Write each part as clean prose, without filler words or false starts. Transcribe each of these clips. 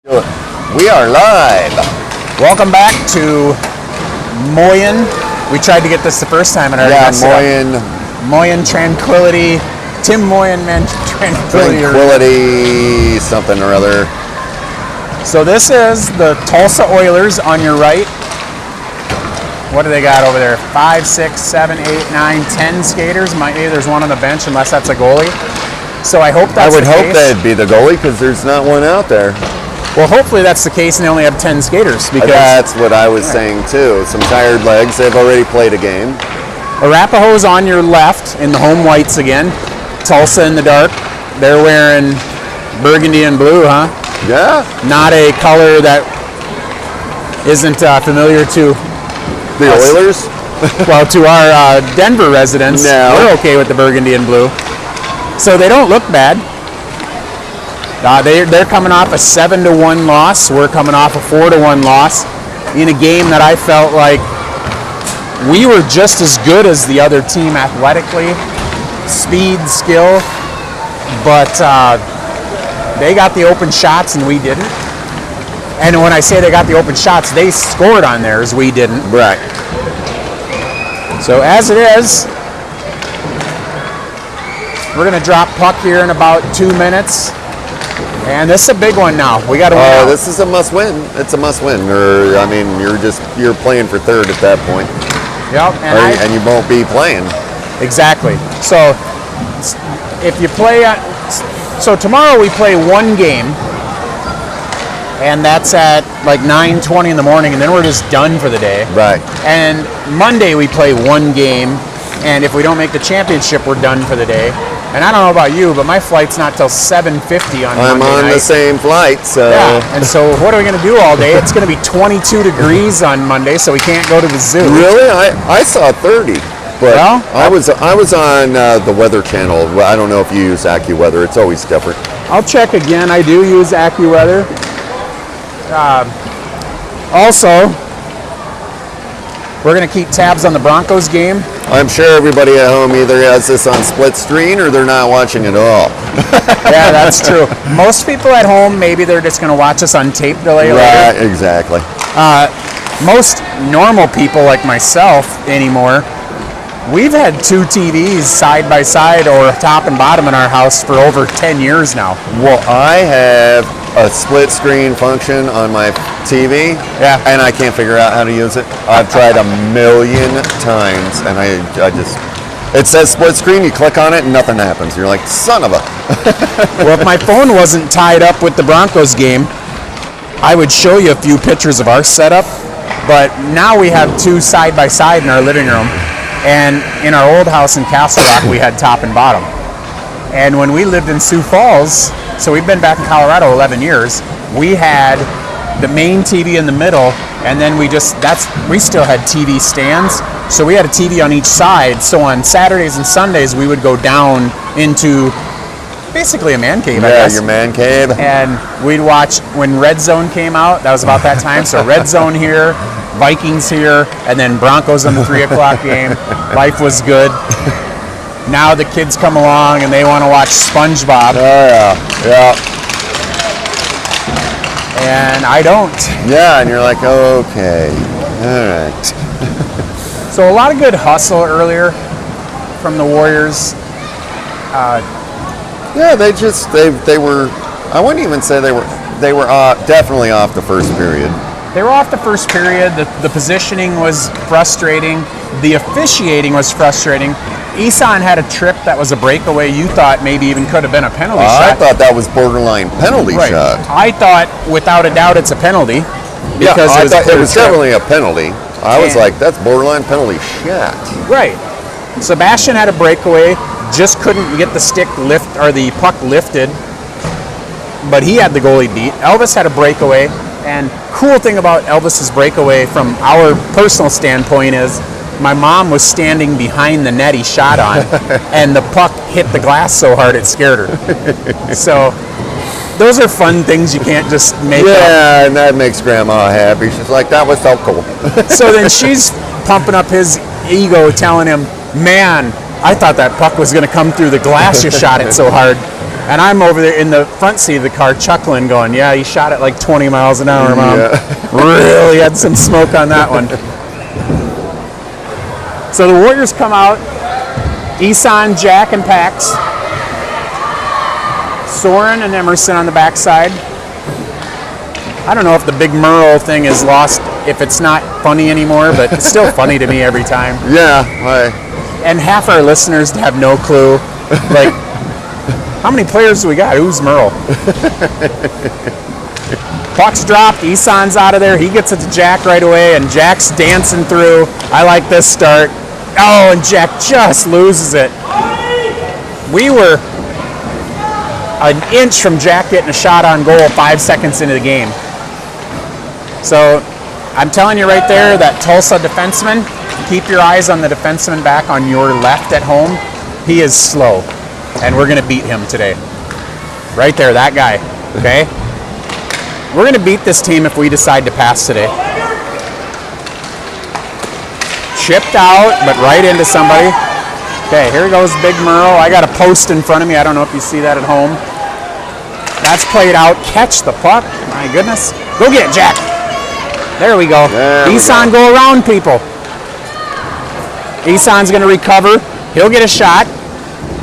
We are live. Welcome back to Moyen. We tried to get this the first time and I already messed it up. Moyen Tranquility. Tim Moyen, man, Tranquility, something or other. So this is the Tulsa Oilers on your right. What do they got over there? 5, 6, 7, 8, 9, 10 skaters. Maybe there's one on the bench unless that's a goalie. So I hope that's the case. I would hope that'd be the goalie because there's not one out there. Well, hopefully that's the case and they only have 10 skaters. Because that's what I was saying too. Some tired legs. They've already played a game. Arapahoe's on your left in the home whites again. Tulsa in the dark. They're wearing burgundy and blue, huh? Yeah. Not a color that isn't familiar to the us. Oilers. Well, to our Denver residents, no. We're okay with the burgundy and blue. So they don't look bad. They're coming off a 7-1 loss. We're coming off a 4-1 loss in a game that I felt like we were just as good as the other team athletically, speed, skill, but they got the open shots and we didn't. And when I say they got the open shots, they scored on theirs, we didn't. Right. So as it is, we're going to drop puck here in about 2 minutes. And this is a big one now. We got to win. Oh, this is a must-win. It's a must-win. Or I mean, you're playing for third at that point. Yep. And you won't be playing. Exactly. So if you play, so tomorrow we play one game, and that's at like 9:20 in the morning, and then we're just done for the day. Right. And Monday we play one game, and if we don't make the championship, we're done for the day. And I don't know about you, but my flight's not till 7:50 on Monday I'm on night. the same flight, so. Yeah, and so what are we going to do all day? It's going to be 22 degrees on Monday, so we can't go to the zoo. Really? I saw 30. But well, I was on the Weather Channel. I don't know if you use AccuWeather. It's always different. I'll check again. I do use AccuWeather. Also, we're going to keep tabs on the Broncos game. I'm sure everybody at home either has this on split screen or they're not watching at all. Yeah, that's true. Most people at home, maybe they're just going to watch us on tape delay later. Right, exactly. Most normal people like myself anymore, we've had 2 TVs side by side or top and bottom in our house for over 10 years now. Well, I have a split screen function on my TV, yeah, and I can't figure out how to use it. I've tried a million times, and I just, it says split screen, you click on it, and nothing happens. You're like, son of a. Well, if my phone wasn't tied up with the Broncos game, I would show you a few pictures of our setup, but now we have 2 side by side in our living room, and in our old house in Castle Rock, we had top and bottom. And when we lived in Sioux Falls, so we've been back in Colorado 11 years, we had the main TV in the middle, and then we still had TV stands, so we had a TV on each side. So on Saturdays and Sundays we would go down into basically a man cave, I guess. Yeah, your man cave. And we'd watch when Red Zone came out. That was about that time. So Red Zone here, Vikings here, and then Broncos on the 3 o'clock game. Life was good. Now the kids come along and they want to watch SpongeBob. Oh yeah. And I don't. Yeah, and you're like, okay, all right. So a lot of good hustle earlier from the Warriors. Yeah, they were. I wouldn't even say they were definitely off the first period. They were off the first period. The positioning was frustrating. The officiating was frustrating. Isan had a trip that was a breakaway. You thought maybe even could have been a penalty shot. I thought that was borderline penalty shot. I thought without a doubt it's a penalty. Because it was definitely a penalty. I was like, that's borderline penalty shot. Right. Sebastian had a breakaway, just couldn't get the stick lift or the puck lifted, but he had the goalie beat. Elvis had a breakaway, and cool thing about Elvis's breakaway from our personal standpoint is my mom was standing behind the net he shot on, and the puck hit the glass so hard it scared her. So those are fun things you can't just make up. Yeah, and that makes Grandma happy. She's like, that was so cool. So then she's pumping up his ego, telling him, man, I thought that puck was going to come through the glass. You shot it so hard. And I'm over there in the front seat of the car chuckling, going, yeah, he shot it like 20 miles an hour, Mom. Yeah. Really had some smoke on that one. So the Warriors come out. Isan, Jack, and Pax. Soren and Emerson on the backside. I don't know if the big Merle thing is lost, if it's not funny anymore, but it's still funny to me every time. Yeah. And half our listeners have no clue. Like, how many players do we got? Who's Merle? Puck's dropped. Isan's out of there. He gets it to Jack right away, and Jack's dancing through. I like this start. Oh, and Jack just loses it. We were an inch from Jack getting a shot on goal 5 seconds into the game. So I'm telling you right there, that Tulsa defenseman, keep your eyes on the defenseman back on your left at home. He is slow, and we're going to beat him today. Right there, that guy, okay? We're going to beat this team if we decide to pass today. Chipped out, but right into somebody. Okay, here goes Big Merle. I got a post in front of me. I don't know if you see that at home. That's played out. Catch the puck. My goodness. Go get it, Jack. There we go. Isan, go around people. Isan's going to recover. He'll get a shot.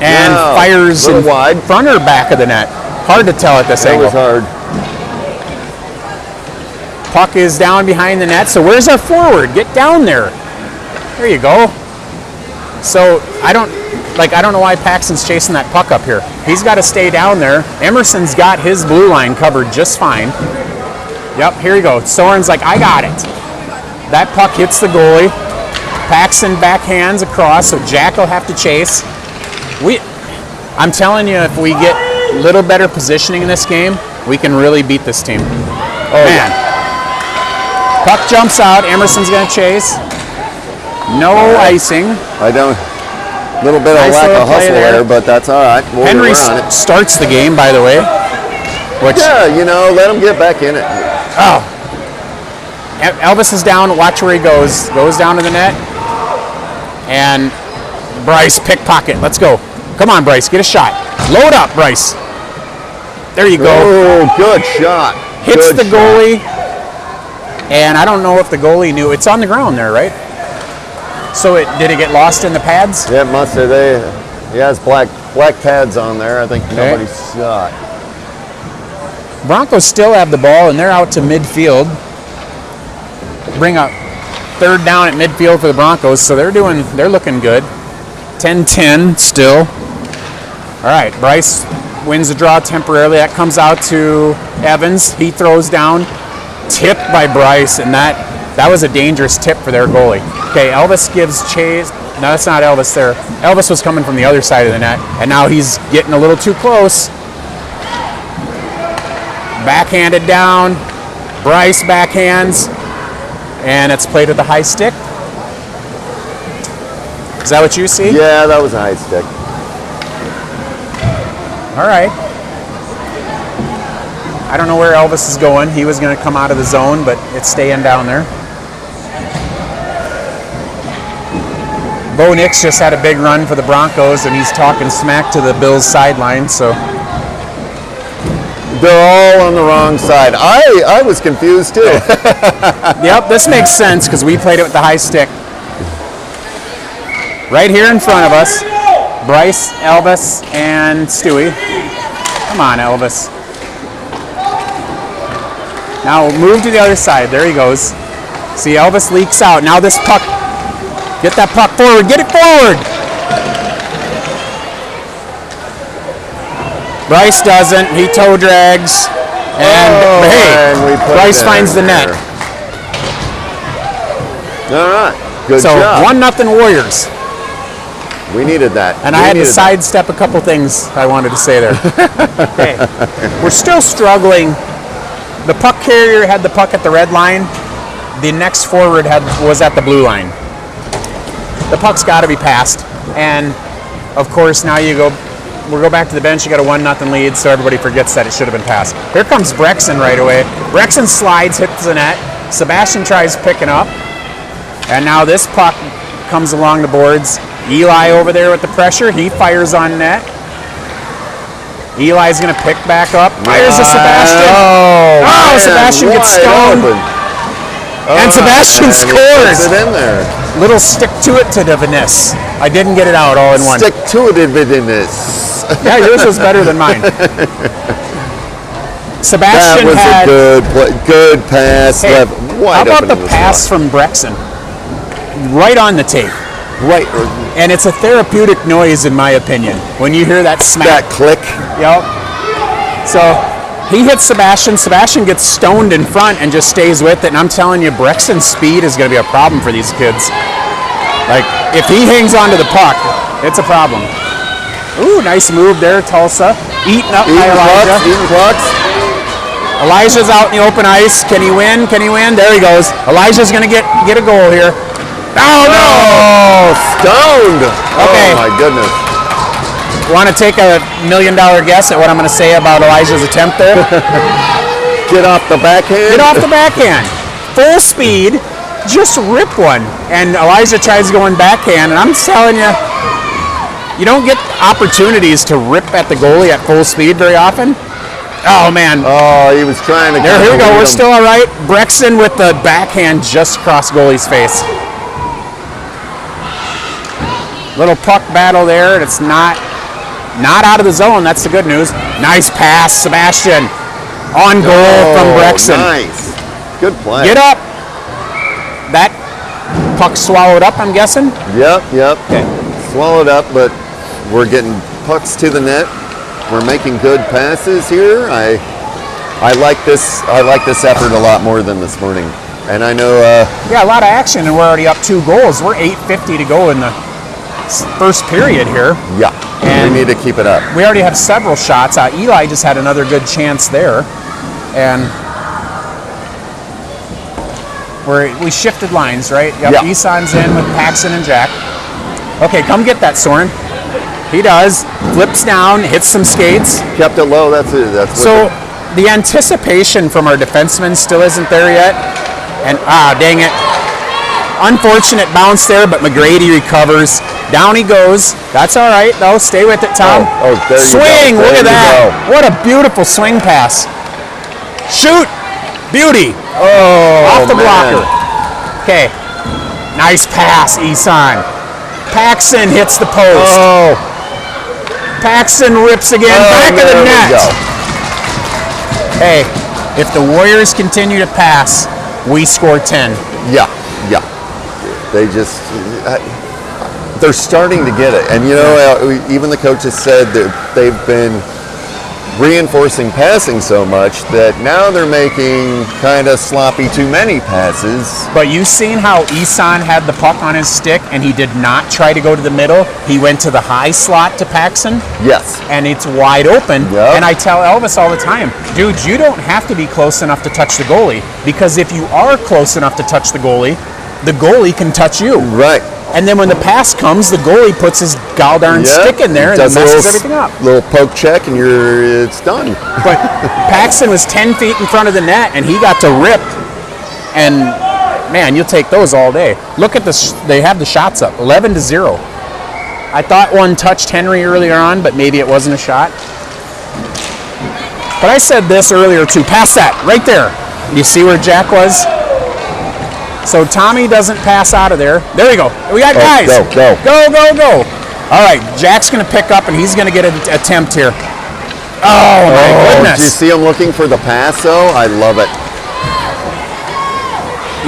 And fires in wide. Front or back of the net. Hard to tell at this angle. That was hard. Puck is down behind the net. So where's our forward? Get down there. There you go. So I don't know why Paxton's chasing that puck up here. He's got to stay down there. Emerson's got his blue line covered just fine. Yep, here you go. Soren's like, I got it. That puck hits the goalie. Paxton backhands across, so Jack will have to chase. I'm telling you, if we get a little better positioning in this game, we can really beat this team. Oh, man. Yeah. Puck jumps out. Emerson's going to chase. No icing. I don't. Little bit of lack of hustle there, but that's all right. Henry starts the game, by the way. Yeah, let him get back in it. Oh. Elvis is down. Watch where he goes. Goes down to the net. And Bryce, pickpocket. Let's go. Come on, Bryce. Get a shot. Load up, Bryce. There you go. Oh, good shot. Hits the goalie. And I don't know if the goalie knew. It's on the ground there, right? So did it get lost in the pads? Yeah, it must have. He has black pads on there. I think nobody saw it. Broncos still have the ball, and they're out to midfield. Bring up third down at midfield for the Broncos, so they're looking good. 10-10 still. All right, Bryce wins the draw temporarily. That comes out to Evans. He throws down. Tipped by Bryce, and that was a dangerous tip for their goalie. Okay, Elvis gives chase. No, that's not Elvis there. Elvis was coming from the other side of the net, and now he's getting a little too close. Backhanded down. Bryce backhands, and it's played with the high stick. Is that what you see? Yeah, that was a high stick. All right. I don't know where Elvis is going. He was going to come out of the zone, but it's staying down there. Bo Nix just had a big run for the Broncos, and he's talking smack to the Bills sideline. So they're all on the wrong side. I was confused too. Yep, this makes sense because we played it with the high stick. Right here in front of us, Bryce, Elvis, and Stewie. Come on, Elvis. Now move to the other side. There he goes. See, Elvis leaks out. Now this puck. Get that puck forward. Get it forward. Bryce doesn't. He toe drags. And Bryce finds the net. All right. Good job. So 1-0 Warriors. We needed that. And I had to sidestep a couple things I wanted to say there. Okay. We're still struggling. The puck carrier had the puck at the red line. The next forward was at the blue line. The puck's got to be passed. And, of course, now we'll go back to the bench. You got a 1-0 lead, so everybody forgets that it should have been passed. Here comes Brexon right away. Brexon slides, hits the net. Sebastian tries picking up. And now this puck comes along the boards. Eli over there with the pressure. He fires on net. Eli's going to pick back up. There's a Sebastian. Oh, man, Sebastian gets wide stoned. open. And Sebastian man, he scores. puts it in there. Little stick to it to Vanessa. I didn't get it out all in one. Stick to it in this. Yeah, yours was better than mine. That Sebastian was had. a good pass. Hey, wide how about open the in pass slot. from Brexton? Right on the tape. Right. And it's a therapeutic noise, in my opinion, when you hear that smack. That click. Yep. So he hits Sebastian. Sebastian gets stoned in front and just stays with it. And I'm telling you, Brexton's speed is going to be a problem for these kids. Like, if he hangs onto the puck, it's a problem. Ooh, nice move there, Tulsa. Eaten up by Elijah. Eating clocks. Elijah's out in the open ice. Can he win? Can he win? There he goes. Elijah's going to get a goal here. Oh, no! Oh, stoned. Okay. Oh, my goodness. Want to take $1 million guess at what I'm going to say about Elijah's attempt there? Get off the backhand. Get off the backhand. Full speed. Just rip one. And Elijah tries going backhand. And I'm telling you, you don't get opportunities to rip at the goalie at full speed very often. Oh, man. Oh, he was trying to. There, here we go. lead We're him. still all right. Brexton with the backhand just across goalie's face. Little puck battle there, and it's not out of the zone. That's the good news. Nice pass, Sebastian. On goal from Brexton. Nice. Good play. Get up. That puck swallowed up, I'm guessing. Yep. Okay. Swallowed up, but we're getting pucks to the net. We're making good passes here. I like this. I like this effort a lot more than this morning. And I know. Yeah, a lot of action, and we're already up 2 goals. We're 8:50 to go in the first period here. Yeah. And we need to keep it up. We already have several shots. Eli just had another good chance there, and we shifted lines, right? Yep. Yeah. Isan's in with Paxton and Jack. Okay, come get that, Soren. He does. Flips down, hits some skates. Kept it low. That's it. That's what So the anticipation from our defensemen still isn't there yet. And dang it. Unfortunate bounce there, but McGrady recovers. Down he goes. That's all right, though. Stay with it, Tom. Oh, there you go. Swing! Look at There you that. What a beautiful swing pass. Shoot! Beauty. Oh, Off the man. blocker. Okay. Nice pass, Isan. Paxton hits the post. Oh. Paxton rips again. Back of there the we net. go. Hey, if the Warriors continue to pass, we score 10. Yeah. They just, they're starting to get it. And, you know, even the coaches said that they've been reinforcing passing so much that now they're making kind of sloppy too many passes. But you seen how Isan had the puck on his stick and he did not try to go to the middle. He went to the high slot to Paxton. Yes. And it's wide open. Yep. And I tell Elvis all the time, dude, you don't have to be close enough to touch the goalie, because if you are close enough to touch the goalie can touch you. Right. And then when the pass comes, the goalie puts his galldarn stick in there and Does messes a everything up. little poke check and it's done. But Paxton was 10 feet in front of the net and he got to rip. And man, you'll take those all day. Look at this. They have the shots up, 11-0. I thought one touched Henry earlier on, but maybe it wasn't a shot. But I said this earlier too. Pass that right there. You see where Jack was? So Tommy doesn't pass out of there. There we go. We got guys. Go. Go. All right, Jack's going to pick up, and he's going to get an attempt here. Oh, my goodness. Did you see him looking for the pass, though? I love it.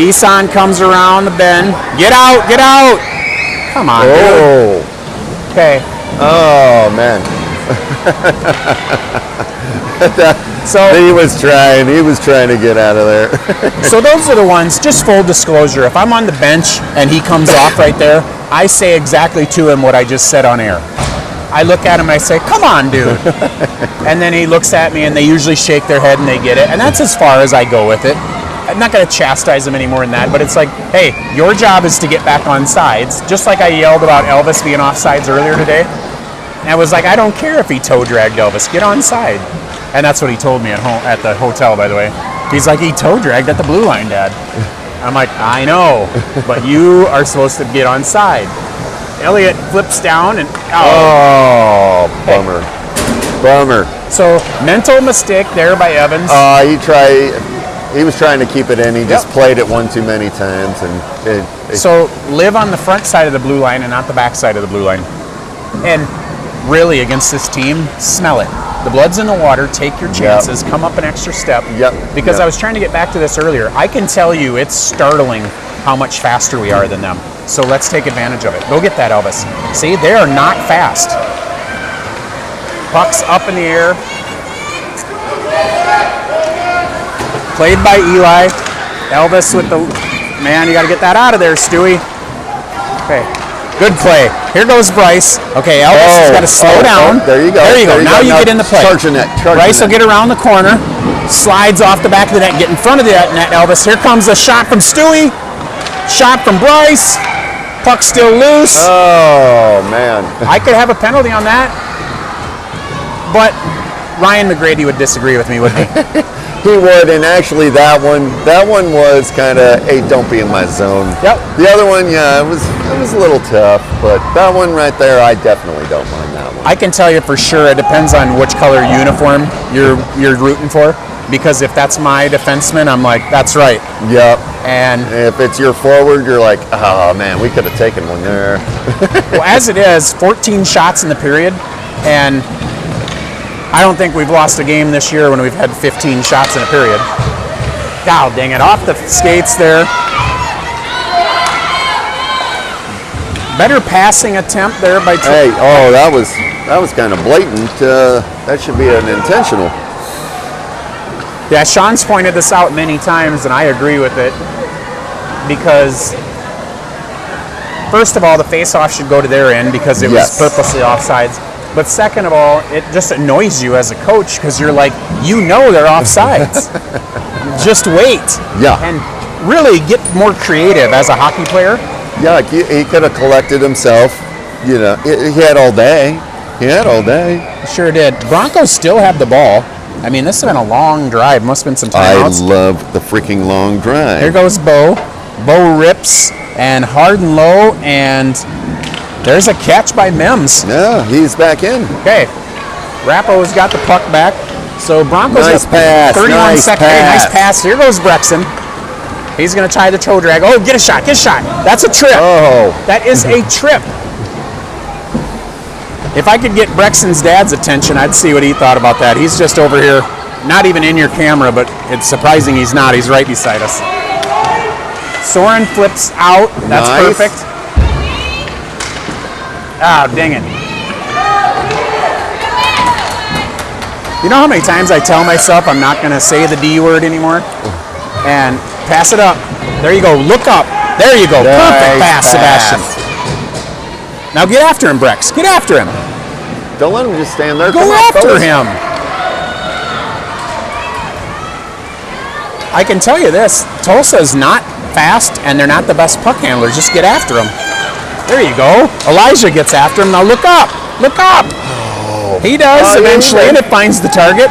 Isan comes around the bend. Get out. Come on, dude. Oh. Okay. Oh, man. So he was trying to get out of there. So those are the ones, just full disclosure, if I'm on the bench and he comes off right there, I say exactly to him what I just said on air. I look at him and I say, come on, dude. And then he looks at me and they usually shake their head and they get it. And that's as far as I go with it. I'm not going to chastise him any more than that, but it's like, hey, your job is to get back on sides. Just like I yelled about Elvis being off sides earlier today. And I was like, I don't care if he toe dragged Elvis, get on side. And that's what he told me at the hotel, by the way. He's like, he toe dragged at the blue line, Dad. I'm like, I know, but you are supposed to get on side. Elliott flips down and Oh, bummer. Bummer. So mental mistake there by Evans. He was trying to keep it in. He just played it one too many times, and so live on the front side of the blue line and not the back side of the blue line. And really, against this team, smell it. The blood's in the water. Take your chances. Come up an extra step. Because I was trying to get back to this earlier. I can tell you it's startling how much faster we are than them. So let's take advantage of it. Go get that, Elvis. See, they are not fast. Puck's up in the air. Played by Eli. Elvis with the... Man, you got to get that out of there, Stewie. Okay. Good play. Here goes Bryce. Okay, Elvis has got to slow down. There you go. There you go. Now you get in the play. Bryce will get around the corner. Slides off the back of the net. Get in front of the net, Elvis. Here comes a shot from Stewie. Shot from Bryce. Puck still loose. Oh, man. I could have a penalty on that. But Ryan McGrady would disagree with me, wouldn't he? He would, and actually that one was kind of, hey, don't be in my zone. Yep. The other one, yeah, it was a little tough, but that one right there, I definitely don't mind that one. I can tell you for sure it depends on which color uniform you're rooting for, because if that's my defenseman, I'm like, that's right. Yep. And if it's your forward, you're like, oh man, we could have taken one there. Well, as it is, 14 shots in the period, and I don't think we've lost a game this year when we've had 15 shots in a period. God dang it, off the skates there. Better passing attempt there by Hey, that was kind of blatant. That should be an intentional. Yeah, Sean's pointed this out many times, and I agree with it. Because, first of all, the face-off should go to their end because it was purposely offsides. But second of all, it just annoys you as a coach because you're like, you know they're offsides. Just wait. Yeah. And really get more creative as a hockey player. Yeah, he could have collected himself. You know, he had all day. Sure did. Broncos still have the ball. I mean, this has been a long drive. Must have been some timeouts. I love the freaking long drive. Here goes Bo. Bo rips and hard and low, and there's a catch by Mims. Yeah, he's back in. Okay. Arapahoe's got the puck back. So Broncos nice have pass. 31 nice seconds. Pass. Hey, nice pass. Here goes Brexton. He's going to try the toe drag. Oh, get a shot. That's a trip. Oh. That is a trip. If I could get Brexton's dad's attention, I'd see what he thought about that. He's just over here, not even in your camera, but it's surprising he's not. He's right beside us. Soren flips out. That's nice. perfect. Ah, dang it. You know how many times I tell myself I'm not going to say the D word anymore? And pass it up. There you go. Look up. There you go. Nice Perfect pass, pass. Sebastian. Now get after him, Brex. Get after him. Don't let him just stand there. Go Come on, after fellas. him. I can tell you this. Tulsa's not fast, and they're not the best puck handlers. Just get after him. There you go. Elijah gets after him. Now look up. Look up. Oh. He does eventually, yeah. and it finds the target.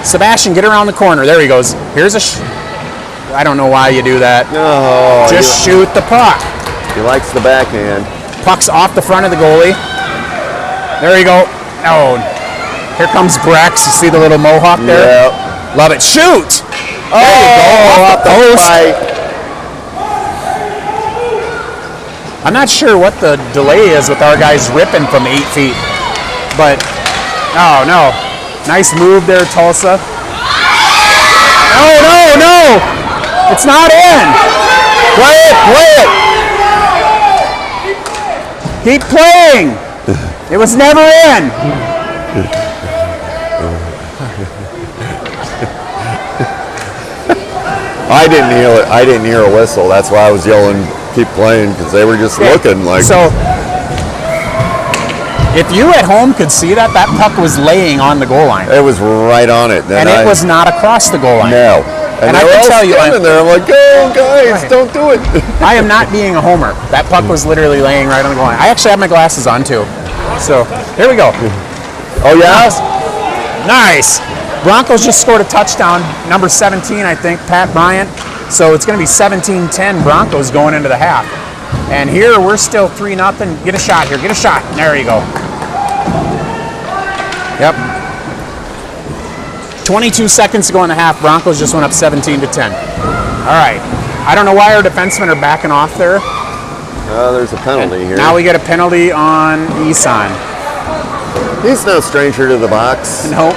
Sebastian, get around the corner. There he goes. Here's a... I don't know why you do that. No. Just shoot the puck. He likes the backhand. Puck's off the front of the goalie. There you go. Oh, here comes Brex. You see the little mohawk there? Yep. Love it. Shoot. Oh, there you go. Off the post. fight. I'm not sure what the delay is with our guys ripping from 8 feet, but oh no. Nice move there, Tulsa. No. It's not in. Play it. Keep playing. It was never in. I didn't hear a whistle. That's why I was yelling, keep playing, because they were just looking like. So, if you at home could see that puck was laying on the goal line. It was right on it. And it was not across the goal line. No. And I can tell you, standing there, I'm like, go guys, Right. don't do it. I am not being a homer. That puck was literally laying right on the goal line. I actually have my glasses on too. So, here we go. Oh yeah? Nice. Broncos just scored a touchdown, number 17, I think, Pat Bryant. So it's going to be 17-10 Broncos going into the half. And here we're still 3-0. Get a shot here. Get a shot. There you go. Yep. 22 seconds to go in the half. Broncos just went up 17-10. All right. I don't know why our defensemen are backing off there. There's a penalty here. Now we get a penalty on Isan. He's no stranger to the box. Nope.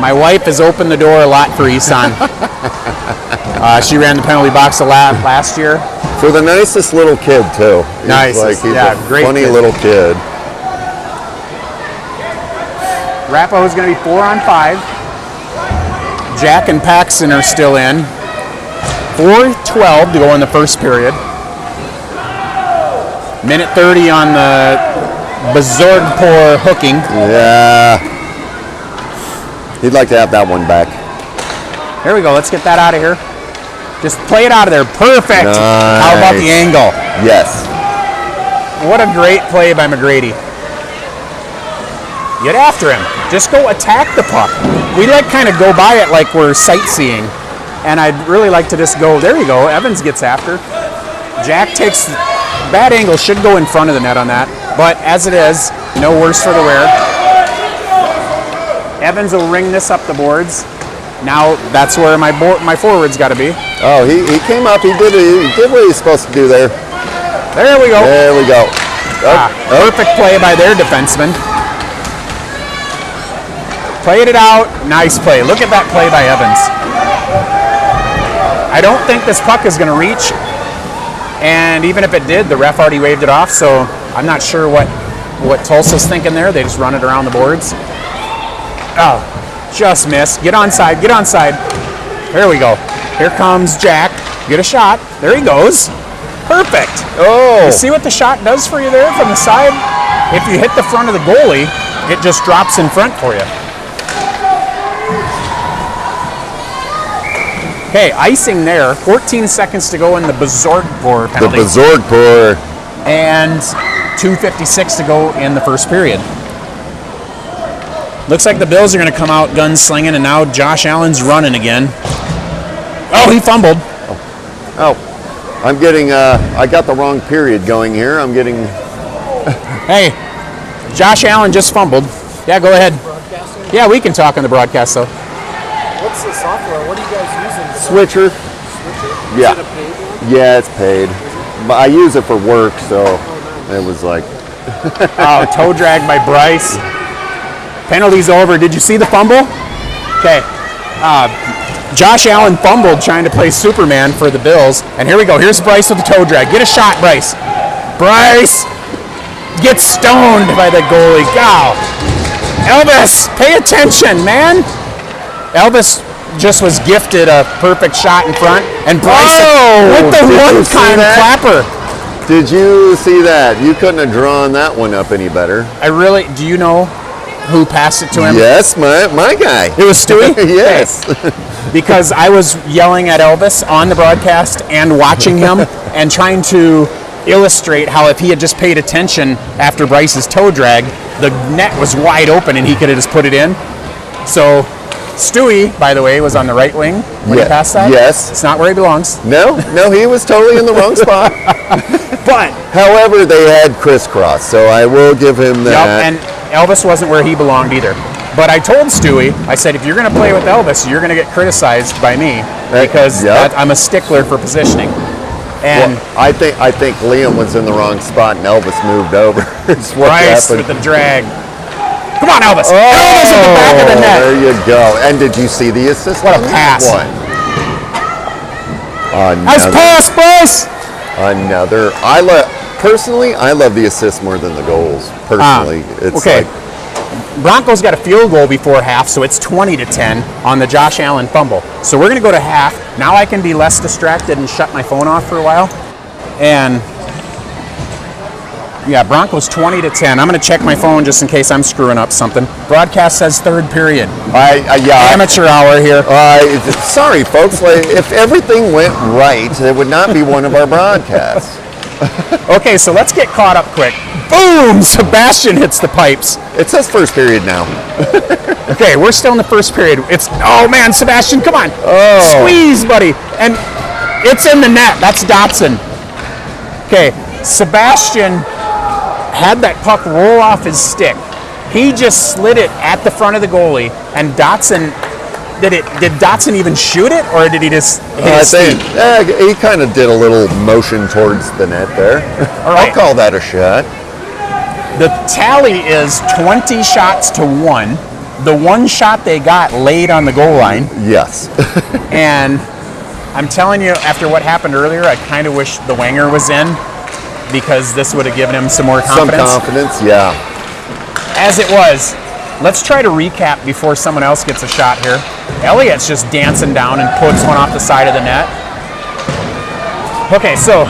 My wife has opened the door a lot for Isan. She ran the penalty box a lot last year. For the nicest little kid, too. Nice. He's a great funny kid. little kid. Arapahoe is going to be 4 on 5. Jack and Paxton are still in. 4:12 to go in the first period. Minute 30 on the Bazordpour hooking. Yeah. He'd like to have that one back. Here we go. Let's get that out of here. Just play it out of there. Perfect. Nice. How about the angle? Yes. What a great play by McGrady. Get after him. Just go attack the puck. We like kind of go by it like we're sightseeing. And I'd really like to just go, there you go. Evans gets after. Jack takes, bad angle, should go in front of the net on that. But as it is, no worse for the wear. Evans will ring this up the boards. Now that's where my forward's got to be. Oh, he came up. He did what he's supposed to do there. There we go. There we go. Perfect play by their defenseman. Played it out. Nice play. Look at that play by Evans. I don't think this puck is going to reach. And even if it did, the ref already waved it off. So I'm not sure what Tulsa's thinking there. They just run it around the boards. Oh, just missed. Get onside. Get onside. There we go. Here comes Jack. Get a shot. There he goes. Perfect. Oh. You see what the shot does for you there from the side? If you hit the front of the goalie, it just drops in front for you. Okay, icing there. 14 seconds to go in the Bazordpour penalty. The Bazordpour. And 2:56 to go in the first period. Looks like the Bills are going to come out gunslinging, and now Josh Allen's running again. Oh, he fumbled. Oh, I'm getting, I got the wrong period going here. I'm getting... Hey, Josh Allen just fumbled. Yeah, go ahead. Yeah, we can talk on the broadcast, though. What's the software? What are you guys using? Switcher. Yeah. Is it a paid one? Yeah, it's paid. But I use it for work, so it was like... Oh, toe drag by Bryce. Penalty's over. Did you see the fumble? Okay. Josh Allen fumbled trying to play Superman for the Bills. And here we go. Here's Bryce with the toe drag. Get a shot, Bryce. Bryce gets stoned by the goalie. Go. Elvis, pay attention, man. Elvis just was gifted a perfect shot in front. And Bryce with the one-time clapper. Did you see that? You couldn't have drawn that one up any better. Do you know who passed it to him? Yes, my guy. It was Stewie? Yes. Because I was yelling at Elvis on the broadcast and watching him and trying to illustrate how if he had just paid attention after Bryce's toe drag, the net was wide open and he could have just put it in. So Stewie, by the way, was on the right wing when he passed that. Yes. It's not where he belongs. No, he was totally in the wrong spot. But however, they had crisscross, so I will give him that. and Elvis wasn't where he belonged either. But I told Stewie, I said, if you're going to play with Elvis, you're going to get criticized by me because I'm a stickler for positioning. And well, I think Liam was in the wrong spot and Elvis moved over. Bryce with the drag. Come on, Elvis. Elvis at the back of the net. There you go. And did you see the assist? What a pass. What? Nice pass, Bryce. Another. Personally, I love the assists more than the goals. Personally, it's okay. like Broncos got a field goal before half, so it's 20-10 on the Josh Allen fumble. So we're going to go to half. Now I can be less distracted and shut my phone off for a while. And yeah, Broncos 20-10. I'm going to check my phone just in case I'm screwing up something. Broadcast says third period. Amateur hour here. Sorry, folks. Like, if everything went right, it would not be one of our broadcasts. Okay, so let's get caught up quick. Boom! Sebastian hits the pipes. It says first period now. Okay, we're still in the first period. Oh man, Sebastian, come on. Oh. Squeeze, buddy. And it's in the net. That's Dotson. Okay, Sebastian had that puck roll off his stick, He just slid it at the front of the goalie, and Dotson, did Dotson even shoot it, or did he just hit I his think feet? he kind of did a little motion towards the net there. All right. I'll call that a shot. The tally is 20 shots to 1. The one shot they got laid on the goal line, Yes. and I'm telling you, after what happened earlier, I kind of wish the Wenger was in, because this would have given him some more Some confidence. confidence, yeah. As it was, let's try to recap before someone else gets a shot here. Elliott's just dancing down and puts one off the side of the net. Okay, so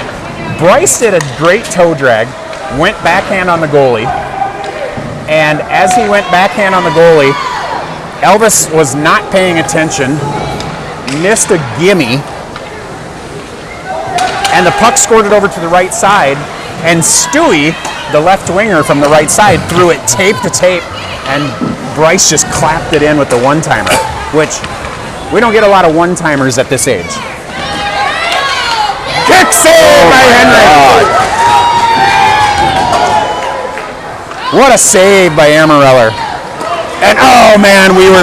Bryce did a great toe drag, went backhand on the goalie, and as he went backhand on the goalie, Elvis was not paying attention, missed a gimme, and the puck scored it over to the right side, and Stewie, the left winger from the right side, threw it tape to tape, and Bryce just clapped it in with the one-timer, which we don't get a lot of one-timers at this age. Kick save by Henry! What a save by Amareller. And oh man, we were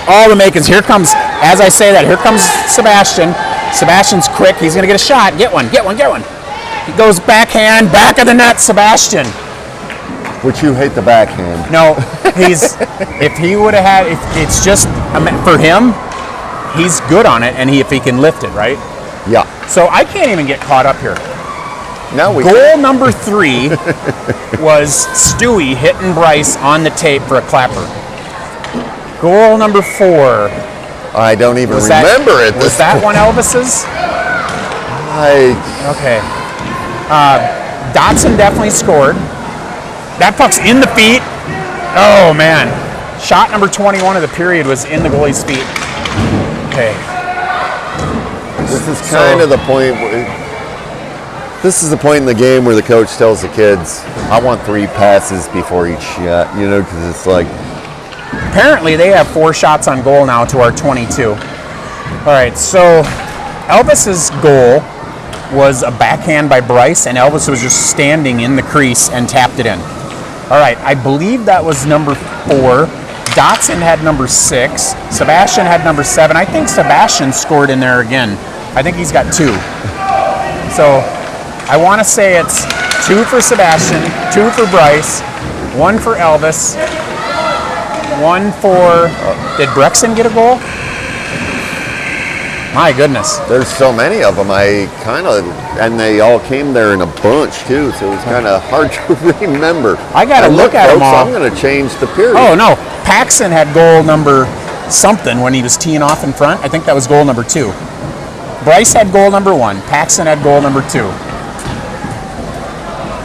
all the makings. Here comes, as I say that, here comes Sebastian. Sebastian's quick, he's gonna get a shot. Get one. He goes backhand, back of the net, Sebastian. Which you hate the backhand. No, if he would have had, it's just, for him, he's good on it, and if he can lift it, right? Yeah. So I can't even get caught up here. Now we Goal number 3 was Stewie hitting Bryce on the tape for a clapper. Goal number 4. I don't even Was remember it. Was that one Elvis's? Okay. Dotson definitely scored. That puck's in the feet. Oh, man. Shot number 21 of the period was in the goalie's feet. Okay. This is kind of the point this is the point in the game where the coach tells the kids, I want 3 passes before each shot, because it's like... Apparently, they have 4 shots on goal now to our 22. All right, so Elvis's goal was a backhand by Bryce, and Elvis was just standing in the crease and tapped it in. All right, I believe that was number 4. Dotson had number 6. Sebastian had number 7. I think Sebastian scored in there again. I think he's got 2. So I want to say it's 2 for Sebastian, 2 for Bryce, 1 for Elvis, 1 for... Did Brexton get a goal? My goodness. There's so many of them. And they all came there in a bunch too, so it was kind of hard to remember. I got to look at them all. I'm going to change the period. Oh no, Paxson had goal number something when he was teeing off in front. I think that was goal number 2. Bryce had goal number 1. Paxson had goal number 2.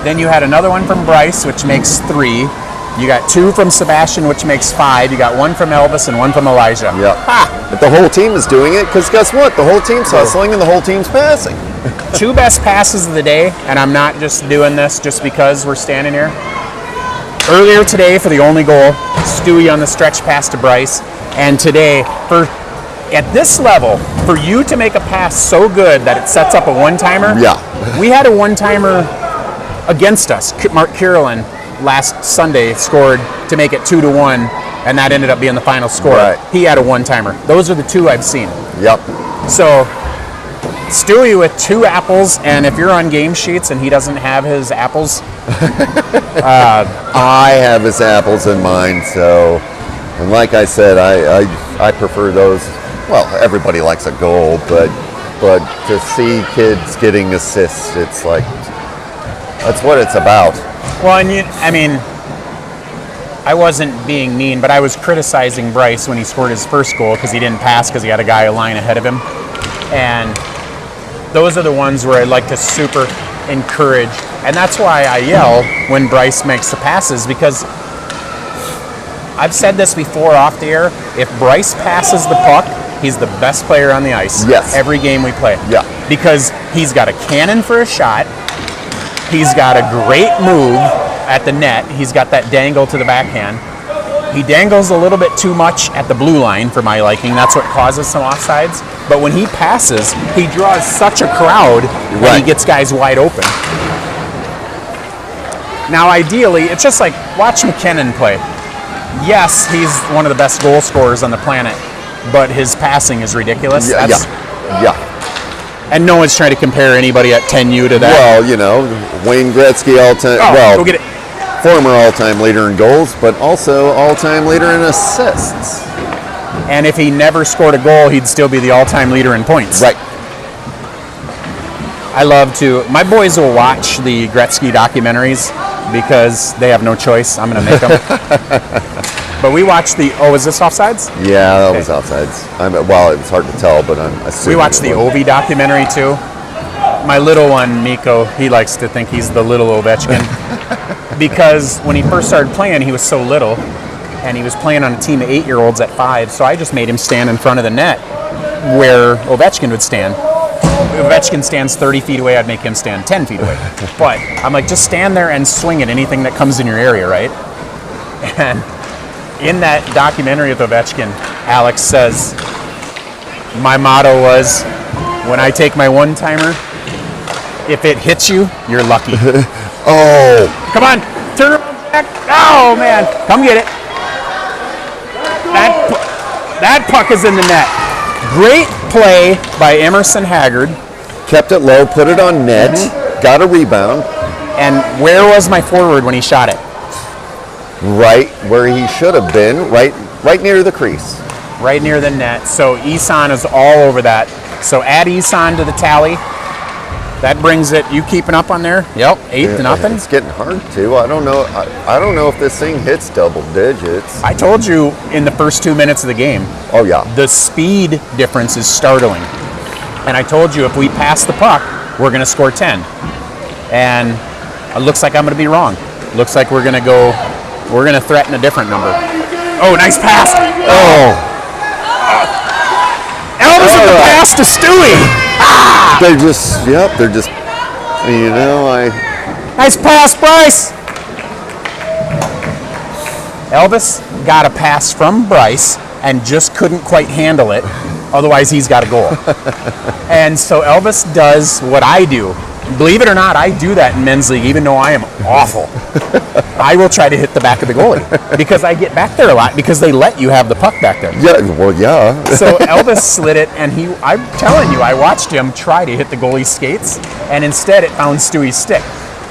Then you had another one from Bryce, which makes 3. You got 2 from Sebastian, which makes 5. You got 1 from Elvis and 1 from Elijah. Yeah. But the whole team is doing it, because guess what? The whole team's hustling and the whole team's passing. 2 best passes of the day, and I'm not just doing this just because we're standing here. Earlier today, for the only goal, Stewie on the stretch pass to Bryce. And today, at this level, for you to make a pass so good that it sets up a one-timer, Yeah. We had a one-timer against us. Mark Carolyn last Sunday scored to make it 2-1, and that ended up being the final score. Right. He had a one-timer. Those are the 2 I've seen. Yep. So Stewie with 2 apples, and if you're on game sheets and he doesn't have his apples, I have his apples in mine, so, and like I said, I prefer those. Well, everybody likes a goal, but to see kids getting assists, it's like, that's what it's about. well, and I wasn't being mean, but I was criticizing Bryce when he scored his first goal because he didn't pass because he had a guy a line ahead of him. And those are the ones where I like to super encourage. And that's why I yell when Bryce makes the passes, because I've said this before off the air. If Bryce passes the puck, he's the best player on the ice. Yes. Every game we play. Yeah. Because he's got a cannon for a shot. He's got a great move at the net. He's got that dangle to the backhand. He dangles a little bit too much at the blue line for my liking. That's what causes some offsides. But when he passes, he draws such a crowd that he gets guys wide open. Now, ideally, it's just like, watch McKinnon play. yes, he's one of the best goal scorers on the planet, but his passing is ridiculous. Yeah. And no one's trying to compare anybody at 10U to that. Well, you know, Wayne Gretzky all-time. Go get it. Former all-time leader in goals, but also all-time leader in assists. And if he never scored a goal, he'd still be the all-time leader in points. Right. I love to. My boys will watch the Gretzky documentaries because they have no choice. I'm going to make them. But we watched the. Oh, is this offsides? Yeah, that was offsides. Well, it's hard to tell, but I'm assuming. We watched the Ovi documentary too. My little one, Miko, he likes to think he's the little Ovechkin because when he first started playing, he was so little, and he was playing on a team of 8-year-olds at 5. So I just made him stand in front of the net where Ovechkin would stand. If Ovechkin stands 30 feet away, I'd make him stand 10 feet away. But I'm like, just stand there and swing at anything that comes in your area, right? And in that documentary with Ovechkin, Alex says, my motto was, when I take my one-timer, if it hits you, you're lucky. Oh. Come on, turn around back. Oh, man, come get it. That puck is in the net. Great play by Emerson Haggard. Kept it low, put it on net, got a rebound. And where was my forward when he shot it? Right where he should have been, right near the crease. Right near the net. So Isan is all over that. So add Isan to the tally. That brings it. You keeping up on there? Yep, 8-0. It's getting hard too. I don't know. I don't know if this thing hits double digits. I told you in the first 2 minutes of the game. Oh yeah. The speed difference is startling. And I told you if we pass the puck, we're going to score 10. And it looks like I'm going to be wrong. Looks like we're going to threaten a different number. Oh, nice pass. Oh. Elvis with the pass to Stewie. They're just, you know, Nice pass, Bryce. Elvis got a pass from Bryce and just couldn't quite handle it. Otherwise, he's got a goal. And so Elvis does what I do. Believe it or not, I do that in men's league, even though I am awful. I will try to hit the back of the goalie because I get back there a lot because they let you have the puck back there. Yeah, well, yeah. So Elvis slid it, and I'm telling you, I watched him try to hit the goalie's skates, and instead it found Stewie's stick.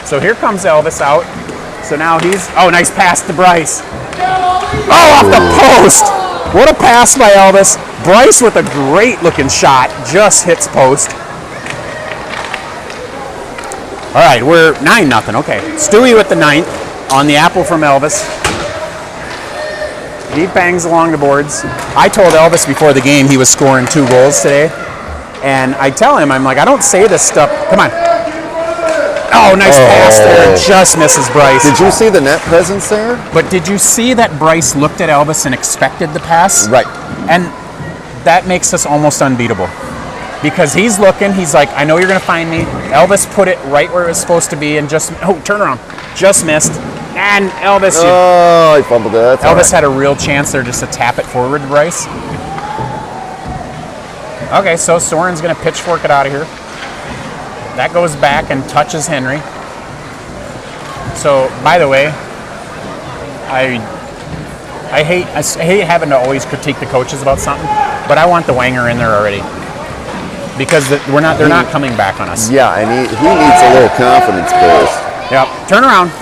So here comes Elvis out. So now nice pass to Bryce. Oh, off the post. What a pass by Elvis. Bryce with a great looking shot, just hits post. All right, we're 9-0. Okay, Stewie with the 9th on the apple from Elvis. Deep bangs along the boards. I told Elvis before the game he was scoring 2 goals today, and I tell him, I'm like, I don't say this stuff. Come on. Oh, nice pass there. Just misses Bryce. Did you see the net presence there? But did you see that Bryce looked at Elvis and expected the pass? Right. And that makes us almost unbeatable. Because he's looking, he's like, I know you're going to find me. Elvis put it right where it was supposed to be and turn around. Just missed. And Elvis. I fumbled it. Elvis had a real chance there just to tap it forward to Bryce. Okay, so Soren's going to pitchfork it out of here. That goes back and touches Henry. So, by the way, I hate having to always critique the coaches about something, but I want the Wanger in there already. Because they're not coming back on us. Yeah, and he needs a little confidence boost. Yep. Turn around.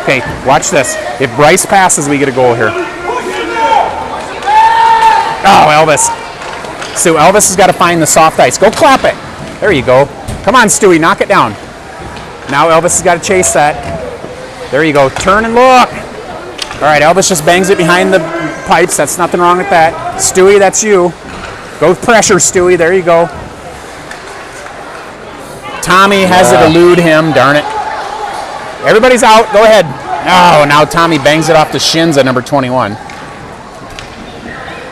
Okay, watch this. If Bryce passes, we get a goal here. Oh, Elvis. So Elvis has got to find the soft ice. Go clap it. There you go. Come on, Stewie, knock it down. Now Elvis has got to chase that. There you go. Turn and look. All right, Elvis just bangs it behind the pipes. That's nothing wrong with that. Stewie, that's you. Go pressure, Stewie. There you go. Tommy has it elude him. Darn it. Everybody's out. Go ahead. Oh, now Tommy bangs it off the shins at number 21. All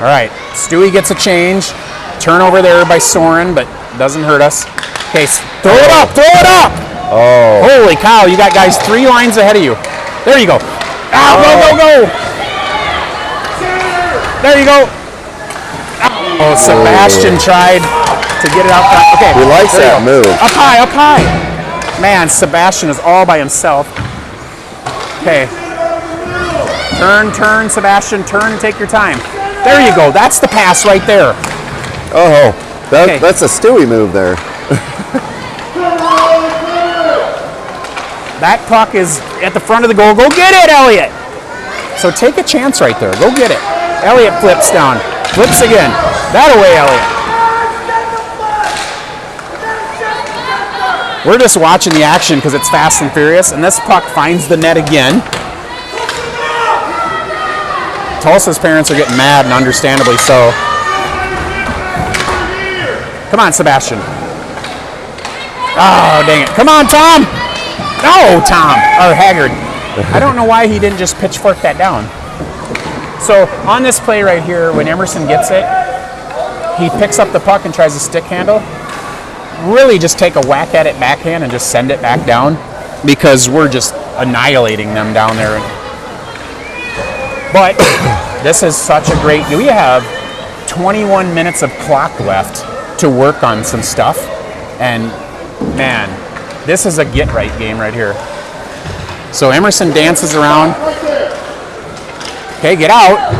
right. Stewie gets a change. Turnover there by Soren, but doesn't hurt us. Okay, throw it up. Throw it up. Oh. Holy cow. You got guys 3 lines ahead of you. There you go. Go. There you go. Oh, Sebastian tried to get it out front. Okay. He likes that move. Up high. Man, Sebastian is all by himself. Okay. Turn, Sebastian. Turn and take your time. There you go. That's the pass right there. Oh, Okay. that's a Stewie move there. That puck is at the front of the goal. Go get it, Elliot. So take a chance right there. Go get it. Elliot flips down. Flips again. That away, Elliot. We're just watching the action because it's fast and furious, and this puck finds the net again. Tulsa's parents are getting mad, and understandably so. Come on, Sebastian. Oh, dang it. Come on, Tom. No, Tom. Or Haggard. I don't know why he didn't just pitchfork that down. So on this play right here, when Emerson gets it, he picks up the puck and tries to stick handle. Really just take a whack at it backhand and just send it back down because we're just annihilating them down there. But this is such a great, we have 21 minutes of clock left to work on some stuff. And man, this is a get right game right here. So Emerson dances around. Okay, get out.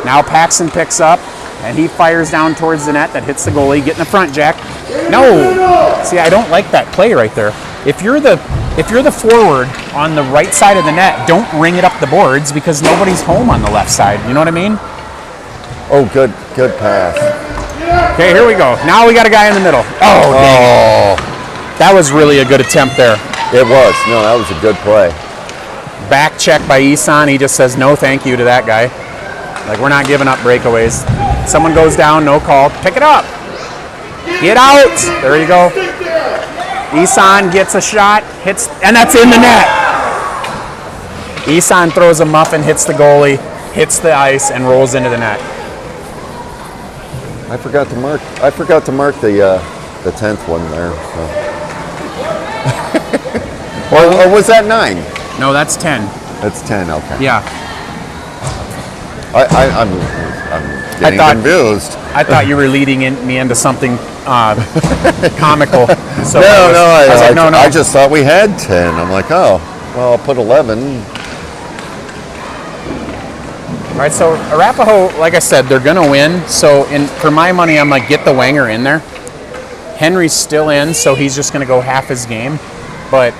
Now Paxton picks up and he fires down towards the net that hits the goalie. Get in the front, Jack. No. See, I don't like that play right there. If you're the forward on the right side of the net, don't ring it up the boards because nobody's home on the left side. You know what I mean? Oh, good pass. Okay, here we go. Now we got a guy in the middle. Oh, dang it. That was really a good attempt there. It was. No, that was a good play. Back check by Isan. He just says no thank you to that guy. Like, we're not giving up breakaways. Someone goes down, no call. Pick it up. Get out. There you go. Isan gets a shot, hits, and that's in the net. Isan throws a muffin, hits the goalie, hits the ice, and rolls into the net. I forgot to mark the 10th one there. So. or was that 9? No, that's 10. That's 10. Okay. Yeah. I'm getting confused. I thought you were leading me into something comical. So no. I just thought we had 10. I'm like, oh, well, I'll put 11. All right, so Arapahoe, like I said, they're going to win. So for my money, I'm like, get the Wanger in there. Henry's still in, so he's just going to go half his game. But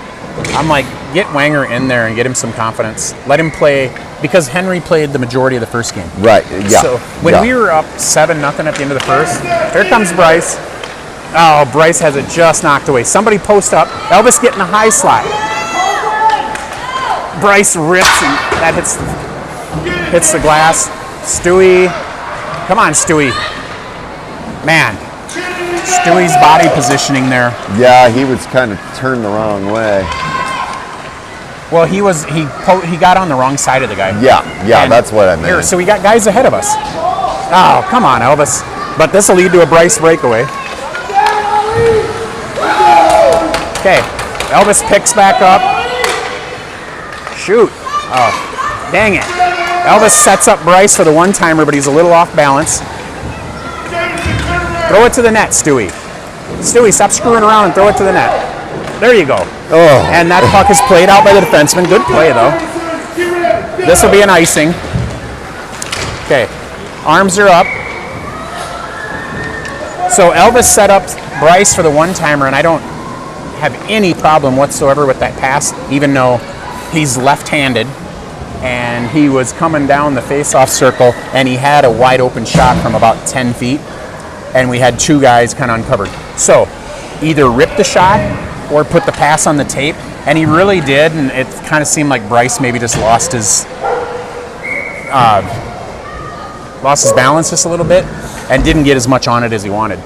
I'm like, get Wanger in there and get him some confidence. Let him play, because Henry played the majority of the first game. Right, yeah. So when we were up 7-0 at the end of the first, here comes Bryce. Oh, Bryce has it just knocked away. Somebody post up. Elvis getting a high slot. Bryce rips and that hits the glass. Stewie. Come on, Stewie. Man. Stewie's body positioning there. Yeah, he was kind of turned the wrong way. Well, he got on the wrong side of the guy. Yeah, and that's what I meant. Here, so we got guys ahead of us. Oh, come on, Elvis. But this will lead to a Bryce breakaway. Okay, Elvis picks back up. Shoot. Oh, dang it. Elvis sets up Bryce for the one-timer, but he's a little off balance. Throw it to the net, Stewie. Stewie, stop screwing around and throw it to the net. There you go. Oh. And that puck is played out by the defenseman. Good play, though. This will be an icing. Okay, arms are up. So Elvis set up Bryce for the one-timer, and I don't have any problem whatsoever with that pass, even though he's left-handed. And he was coming down the face-off circle, and he had a wide-open shot from about 10 feet. And we had two guys kind of uncovered. So either rip the shot or put the pass on the tape, and he really did, and it kind of seemed like Bryce maybe just lost his balance just a little bit and didn't get as much on it as he wanted.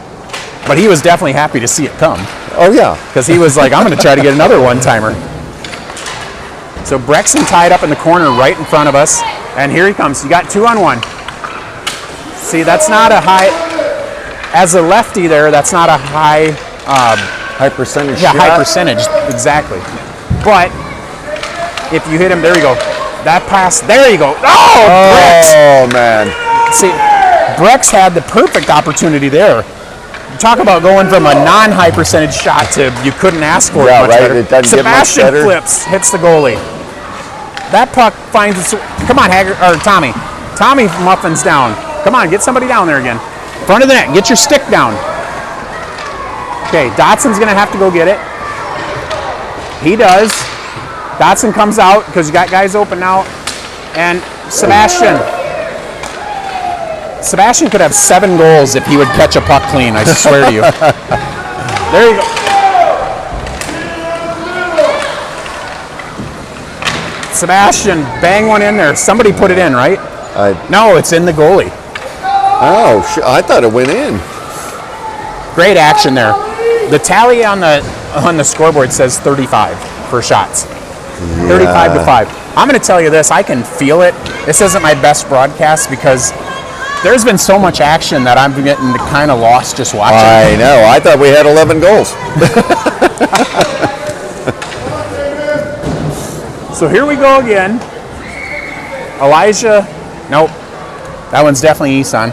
But he was definitely happy to see it come. Oh, yeah. Because he was like, I'm going to try to get another one-timer. So Brexton tied up in the corner right in front of us, and here he comes. You got 2-on-1. See, that's not a high... As a lefty there, that's not a high percentage shot. high percentage, exactly. But if you hit him, there you go. That pass, there you go. Oh, Brex! Man. See, Brex had the perfect opportunity there. Talk about going from a non-high percentage shot to you couldn't ask for it much better. It doesn't Sebastian get much better. flips, hits the goalie. That puck finds its. Come on, Haggard or Tommy. Tommy muffins down. Come on, get somebody down there again. Front of the net. Get your stick down. Okay, Dotson's gonna have to go get it. He does. Dotson comes out because you got guys open now, and Sebastian. Sebastian could have 7 goals if he would catch a puck clean. I swear to you. There you go. Sebastian, bang one in there. Somebody put it in, right? No, it's in the goalie. Oh, I thought it went in. Great action there. The tally on the scoreboard says 35 for shots. Yeah. 35 to 5. I'm going to tell you this. I can feel it. This isn't my best broadcast because there's been so much action that I'm getting kind of lost just watching. I know. I thought we had 11 goals. So here we go again. Elijah, nope. That one's definitely Isan.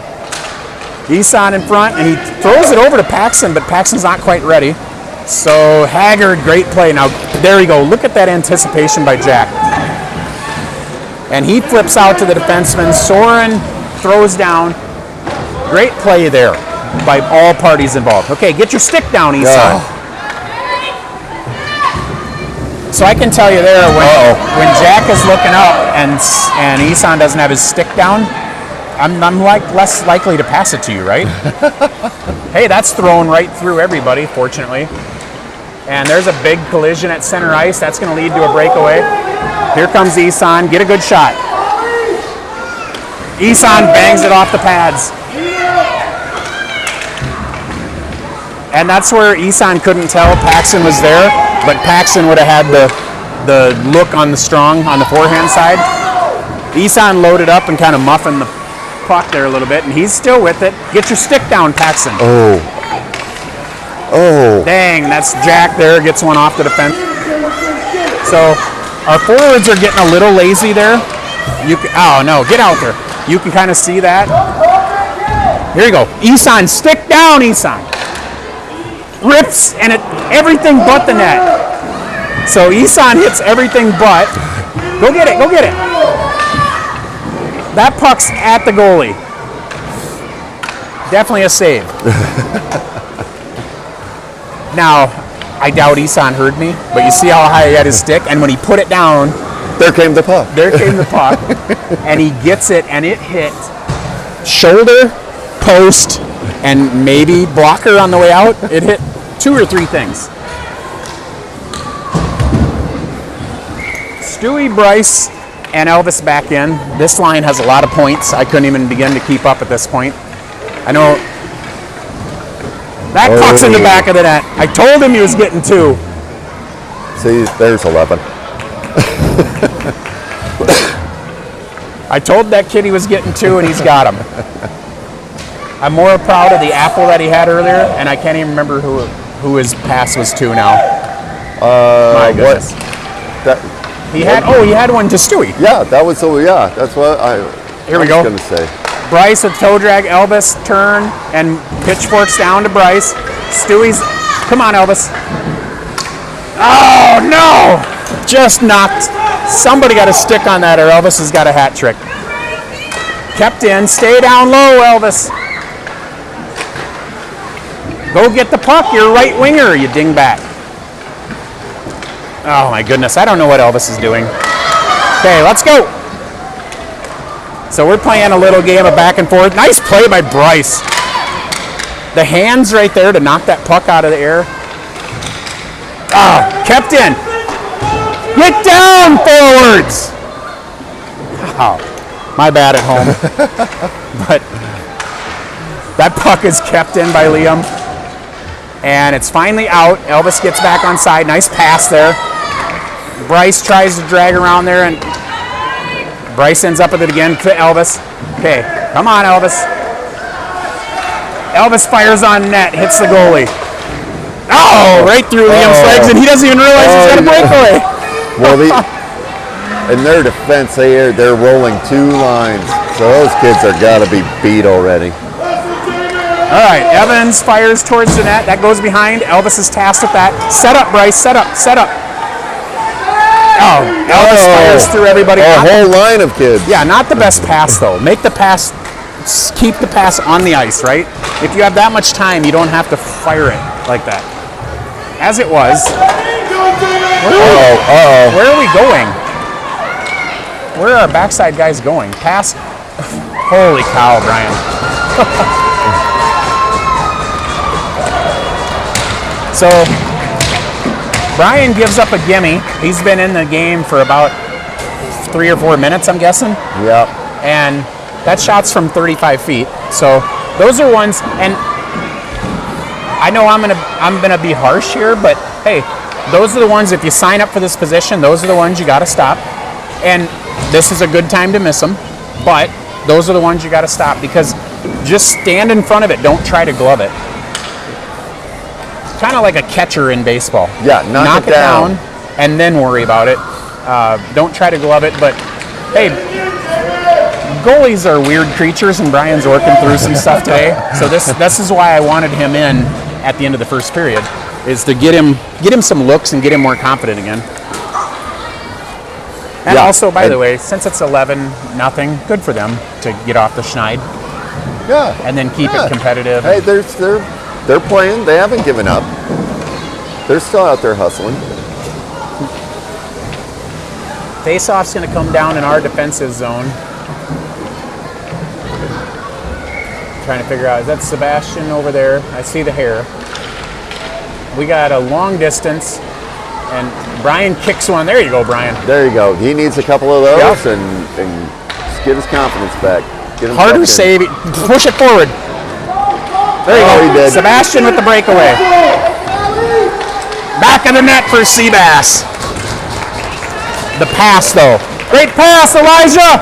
Isan in front, and he throws it over to Paxson, but Paxson's not quite ready. So Haggard, great play. Now, there you go. Look at that anticipation by Jack. And he flips out to the defenseman. Soren throws down. Great play there by all parties involved. Okay, get your stick down, Isan. Yeah. So I can tell you there, when Jack is looking up and Isan doesn't have his stick down, I'm like less likely to pass it to you, right? Hey, that's thrown right through everybody, fortunately. And there's a big collision at center ice. That's going to lead to a breakaway. Here comes Isan. Get a good shot. Isan bangs it off the pads. And that's where Isan couldn't tell Paxson was there, but Paxson would have had the look on the strong on the forehand side. Isan loaded up and kind of muffined the puck there a little bit, and he's still with it. Get your stick down, Paxson. Oh. Dang, that's Jack there, gets one off the defense. So our forwards are getting a little lazy there. Oh no, get out there. You can kind of see that. Here you go. Isan, stick down, Isan. Rips, and everything but the net. So Isan hits everything but. Go get it, go get it. That puck's at the goalie. Definitely a save. Now, I doubt Isan heard me, but you see how high he had his stick? And when he put it down, There came the puck. there came the puck. And he gets it, and it hit shoulder, post, and maybe blocker on the way out. It hit 2 or 3 things. Stewie, Bryce, and Elvis back in. This line has a lot of points. I couldn't even begin to keep up at this point. I know that puck's in the back of the net. I told him he was getting 2. See, there's 11. I told that kid he was getting 2, and he's got them. I'm more proud of the apple that he had earlier, and I can't even remember who his pass was to now. My goodness. He had one to Stewie. Yeah, that was that's what Here we I go. was going to say. Bryce with toe drag, Elvis turn, and pitchforks down to Bryce. Stewie's, come on, Elvis. Oh, no! Just knocked. Somebody got a stick on that, or Elvis has got a hat trick. Kept in. Stay down low, Elvis. Go get the puck. You're a right winger, you dingbat. Oh, my goodness. I don't know what Elvis is doing. Okay, let's go. So we're playing a little game of back and forth. Nice play by Bryce. The hands right there to knock that puck out of the air. Kept in. Get down, forwards. Oh, my bad at home. But that puck is kept in by Liam. And it's finally out. Elvis gets back on side. Nice pass there. Bryce tries to drag around there, and Bryce ends up with it again to Elvis. Okay, come on, Elvis. Elvis fires on net, hits the goalie. Oh, right through Liam's legs, and he doesn't even realize he's got a breakaway. Well, in their defense, they're rolling 2 lines, so those kids are got to be beat already. All right, Evans fires towards the net. That goes behind. Elvis is tasked with that. Set up, Bryce. Set up. Oh, Elvis fires through everybody. A whole line of kids. Yeah, not the best pass though. Make the pass, keep the pass on the ice, right? If you have that much time, you don't have to fire it like that. As it was. Where are we going? Where are our backside guys going? Pass. Holy cow, Brian. So, Brian gives up a gimme. He's been in the game for about 3 or 4 minutes, I'm guessing. Yep. And that shot's from 35 feet. So those are ones, and I know I'm gonna be harsh here, but hey, those are the ones, if you sign up for this position, those are the ones you gotta stop. And this is a good time to miss them, but those are the ones you gotta stop, because just stand in front of it, don't try to glove it. Kind of like a catcher in baseball. Yeah, knock it down and then worry about it. Don't try to glove it, but hey, goalies are weird creatures, and Brian's working through some stuff today. So this is why I wanted him in at the end of the first period, is to get him some looks and get him more confident again. And also, by the way, since it's 11-0, good for them to get off the schneid. Yeah. And then keep it competitive. Hey, they're playing. They haven't given up. They're still out there hustling. Face-off's going to come down in our defensive zone. Trying to figure out, is that Sebastian over there? I see the hair. We got a long distance, and Brian kicks one. There you go, Brian. There you go. He needs a couple of those and just get his confidence back. Get him Harder save. Push it forward. There you go. He did. Sebastian with the breakaway. Back of the net for Seabass. The pass, though. Great pass, Elijah.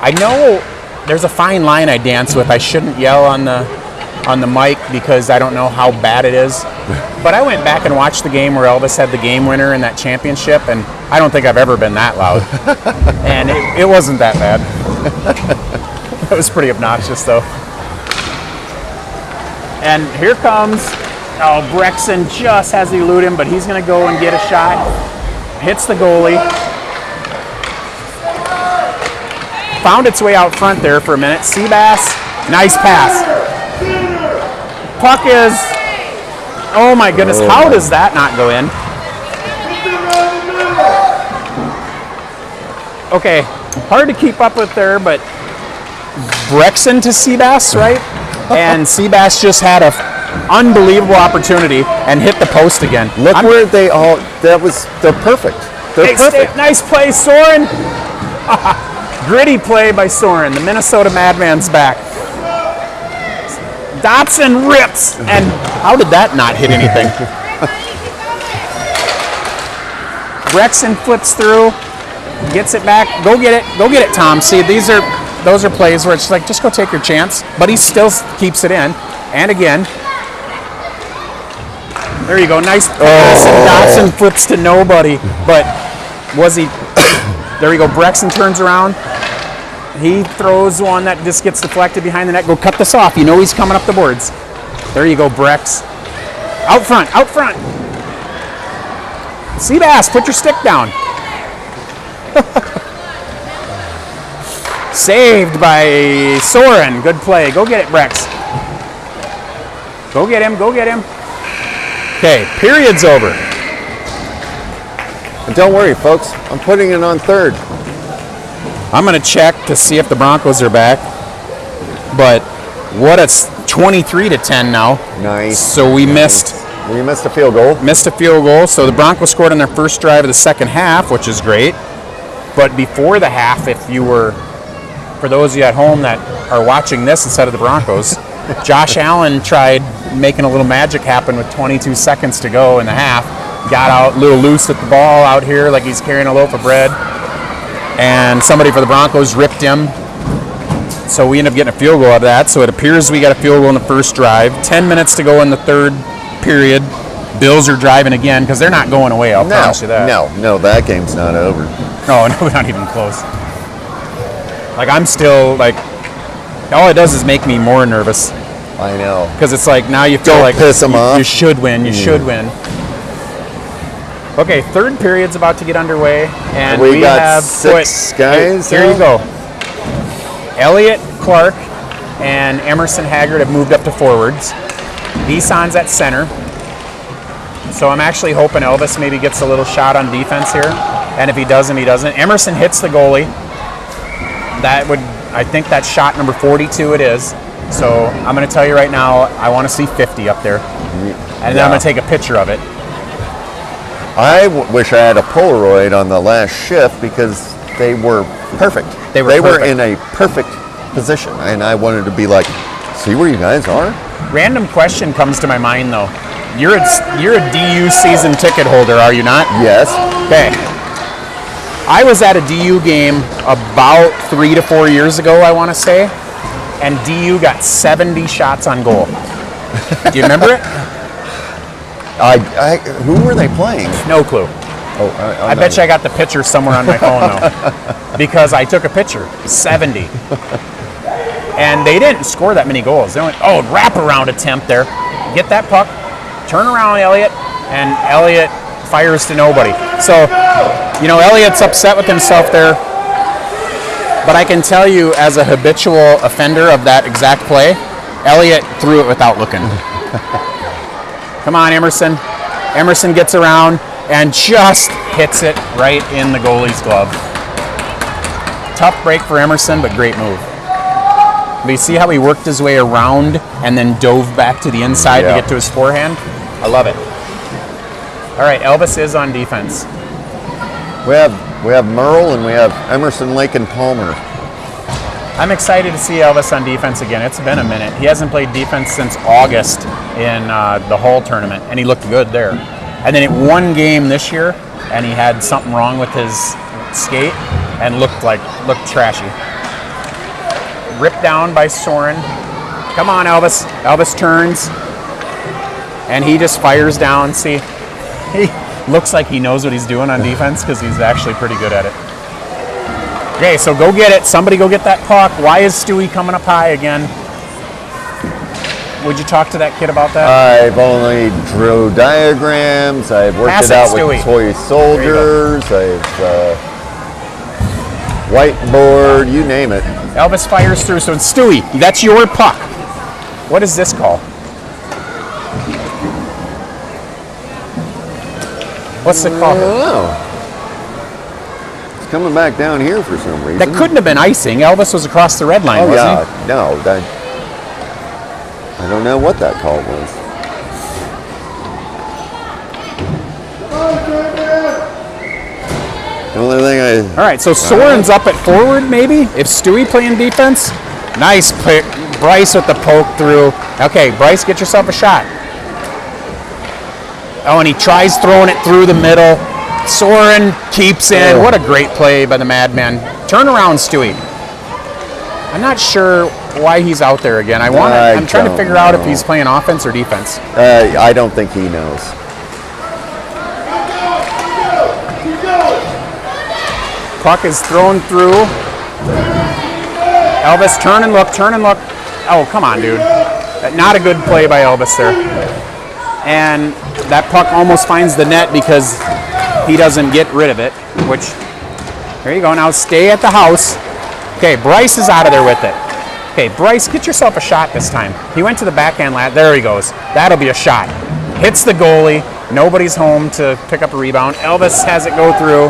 I know there's a fine line I dance with. I shouldn't yell on the mic because I don't know how bad it is. But I went back and watched the game where Elvis had the game winner in that championship, and I don't think I've ever been that loud. And it wasn't that bad. It was pretty obnoxious, though. And here comes, Brexton just has to elude him, but he's going to go and get a shot. Hits the goalie. Found its way out front there for a minute. Seabass, nice pass. Puck is, oh my goodness, how does that not go in? Okay, hard to keep up with there, but Brexton to Seabass, right? And Seabass just had an unbelievable opportunity and hit the post again. Look where they all, they're perfect. They're perfect. Nice play, Soren. Gritty play by Soren. The Minnesota Madman's back. Dotson rips, and how did that not hit anything? Brexton flips through, gets it back. Go get it, Tom. See, those are plays where it's like, just go take your chance, but he still keeps it in. And again, there you go, nice pass, and Dotson flips to nobody. But was he? There you go. Brexton turns around. He throws one that just gets deflected behind the net. Go cut this off. You know he's coming up the boards. There you go, Brex. Out front. Seabass, put your stick down. Saved by Soren. Good play. Go get it, Brex. Go get him. Okay, period's over. And don't worry, folks. I'm putting it on third. I'm going to check to see if the Broncos are back. But what, it's 23-10 now. Nice. So we missed a field goal. So the Broncos scored on their first drive of the second half, which is great. But before the half, for those of you at home that are watching this instead of the Broncos, Josh Allen tried making a little magic happen with 22 seconds to go in the half. Got out a little loose at the ball out here like he's carrying a loaf of bread. And somebody for the Broncos ripped him. So we ended up getting a field goal out of that. So it appears we got a field goal in the first drive. 10 minutes to go in the third period. Bills are driving again because they're not going away, I'll promise you that. No, that game's not over. No, not even close. Like, I'm still, like, all it does is make me more nervous. I know. Because it's like now you feel Don't like piss 'em off. you should win. You should win. Okay, third period's about to get underway, and We got have 6 guys. Here you go. Elliot Clark and Emerson Haggard have moved up to forwards. Bison's at center. So I'm actually hoping Elvis maybe gets a little shot on defense here. And if he doesn't, he doesn't. Emerson hits the goalie. I think that's shot number 42 it is. So I'm going to tell you right now, I want to see 50 up there. And then I'm going to take a picture of it. I wish I had a Polaroid on the last shift because they were perfect. They were perfect. in a perfect position. And I wanted to be like, see where you guys are? Random question comes to my mind though. You're a DU season ticket holder, are you not? Yes. Okay. I was at a DU game about 3 to 4 years ago, I want to say, and DU got 70 shots on goal. Do you remember it? Who were they playing? No clue. Oh, I bet you I got the picture somewhere on my phone though, because I took a picture. 70. And they didn't score that many goals. They went, wraparound attempt there. Get that puck, turn around, Elliot, and Elliot fires to nobody. So, Elliot's upset with himself there. But I can tell you, as a habitual offender of that exact play, Elliot threw it without looking. Come on, Emerson. Emerson gets around and just hits it right in the goalie's glove. Tough break for Emerson, but great move. But you see how he worked his way around and then dove back to the inside to get to his forehand? I love it. All right, Elvis is on defense. We have Merle and we have Emerson, Lake, and Palmer. I'm excited to see Elvis on defense again. It's been a minute. He hasn't played defense since August in the Hall tournament, and he looked good there. And then in one game this year, and he had something wrong with his skate and looked trashy. Ripped down by Soren. Come on, Elvis. Elvis turns, and he just fires down. See, he looks like he knows what he's doing on defense because he's actually pretty good at it. Okay, so go get it. Somebody go get that puck. Why is Stewie coming up high again? Would you talk to that kid about that? I've only drew diagrams. I've worked Pass it out it, with Stewie. toy soldiers. I've whiteboard, you name it. Elvis fires through. So it's Stewie, that's your puck. What is this call? What's the call? I don't know. It's coming back down here for some reason. That couldn't have been icing. Elvis was across the red line, Oh wasn't yeah, no. I don't know what that call was. The only thing All right, so Soren's up at forward, maybe? If Stewie playing defense? Nice pick. Bryce with the poke through. Okay, Bryce, get yourself a shot. Oh, and he tries throwing it through the middle. Soren keeps in. Oh. What a great play by the Madman. Turn around, Stewie. I'm not sure why he's out there again. I'm trying to figure out if he's playing offense or defense. I don't think he knows. Puck is thrown through. Elvis, turn and look, turn and look. Oh, come on, dude. Not a good play by Elvis there. And that puck almost finds the net because he doesn't get rid of it, which, there you go. Now stay at the house. Okay, Bryce is out of there with it. Okay, Bryce, get yourself a shot this time. He went to the backhand lat. There he goes. That'll be a shot. Hits the goalie. Nobody's home to pick up a rebound. Elvis has it go through.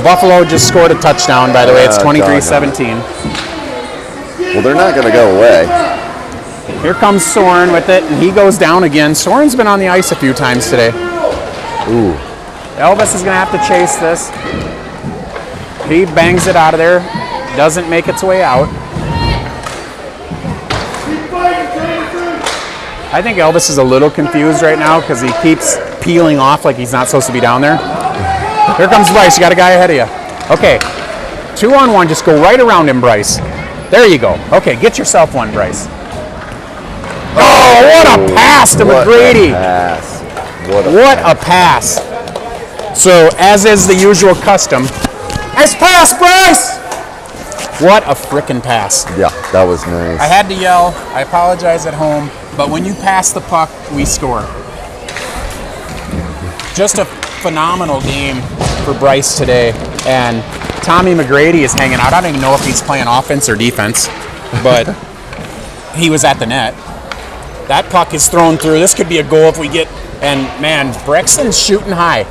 Buffalo just scored a touchdown, by the way. It's 23-17. Well, they're not going to go away. Here comes Soren with it, and he goes down again. Soren's been on the ice a few times today. Ooh. Elvis is going to have to chase this. He bangs it out of there. Doesn't make its way out. I think Elvis is a little confused right now because he keeps peeling off like he's not supposed to be down there. Here comes Bryce. You got a guy ahead of you. Okay. 2-on-1. Just go right around him, Bryce. There you go. Okay, get yourself one, Bryce. Oh, what a pass to McGrady. What a pass. So, as is the usual custom, nice pass, Bryce. What a frickin' pass. Yeah, that was nice. I had to yell. I apologize at home. But when you pass the puck, we score. Just a phenomenal game for Bryce today. And Tommy McGrady is hanging out. I don't even know if he's playing offense or defense. But he was at the net. That puck is thrown through. This could be a goal if we get... And, man, Brexton's shooting high.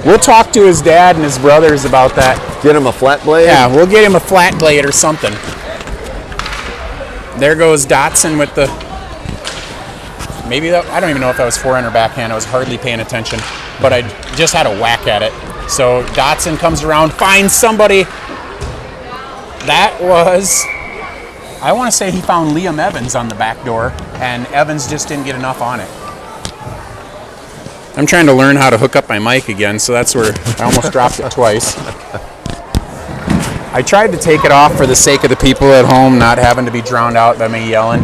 We'll talk to his dad and his brothers about that. Get him a flat blade? Yeah, we'll get him a flat blade or something. There goes Dotson with the... Maybe that... I don't even know if that was forehand or backhand. I was hardly paying attention. But I just had a whack at it. So Dotson comes around, finds somebody. That was... I want to say he found Liam Evans on the back door, and Evans just didn't get enough on it. I'm trying to learn how to hook up my mic again, so that's where I almost dropped it twice. I tried to take it off for the sake of the people at home not having to be drowned out by me yelling.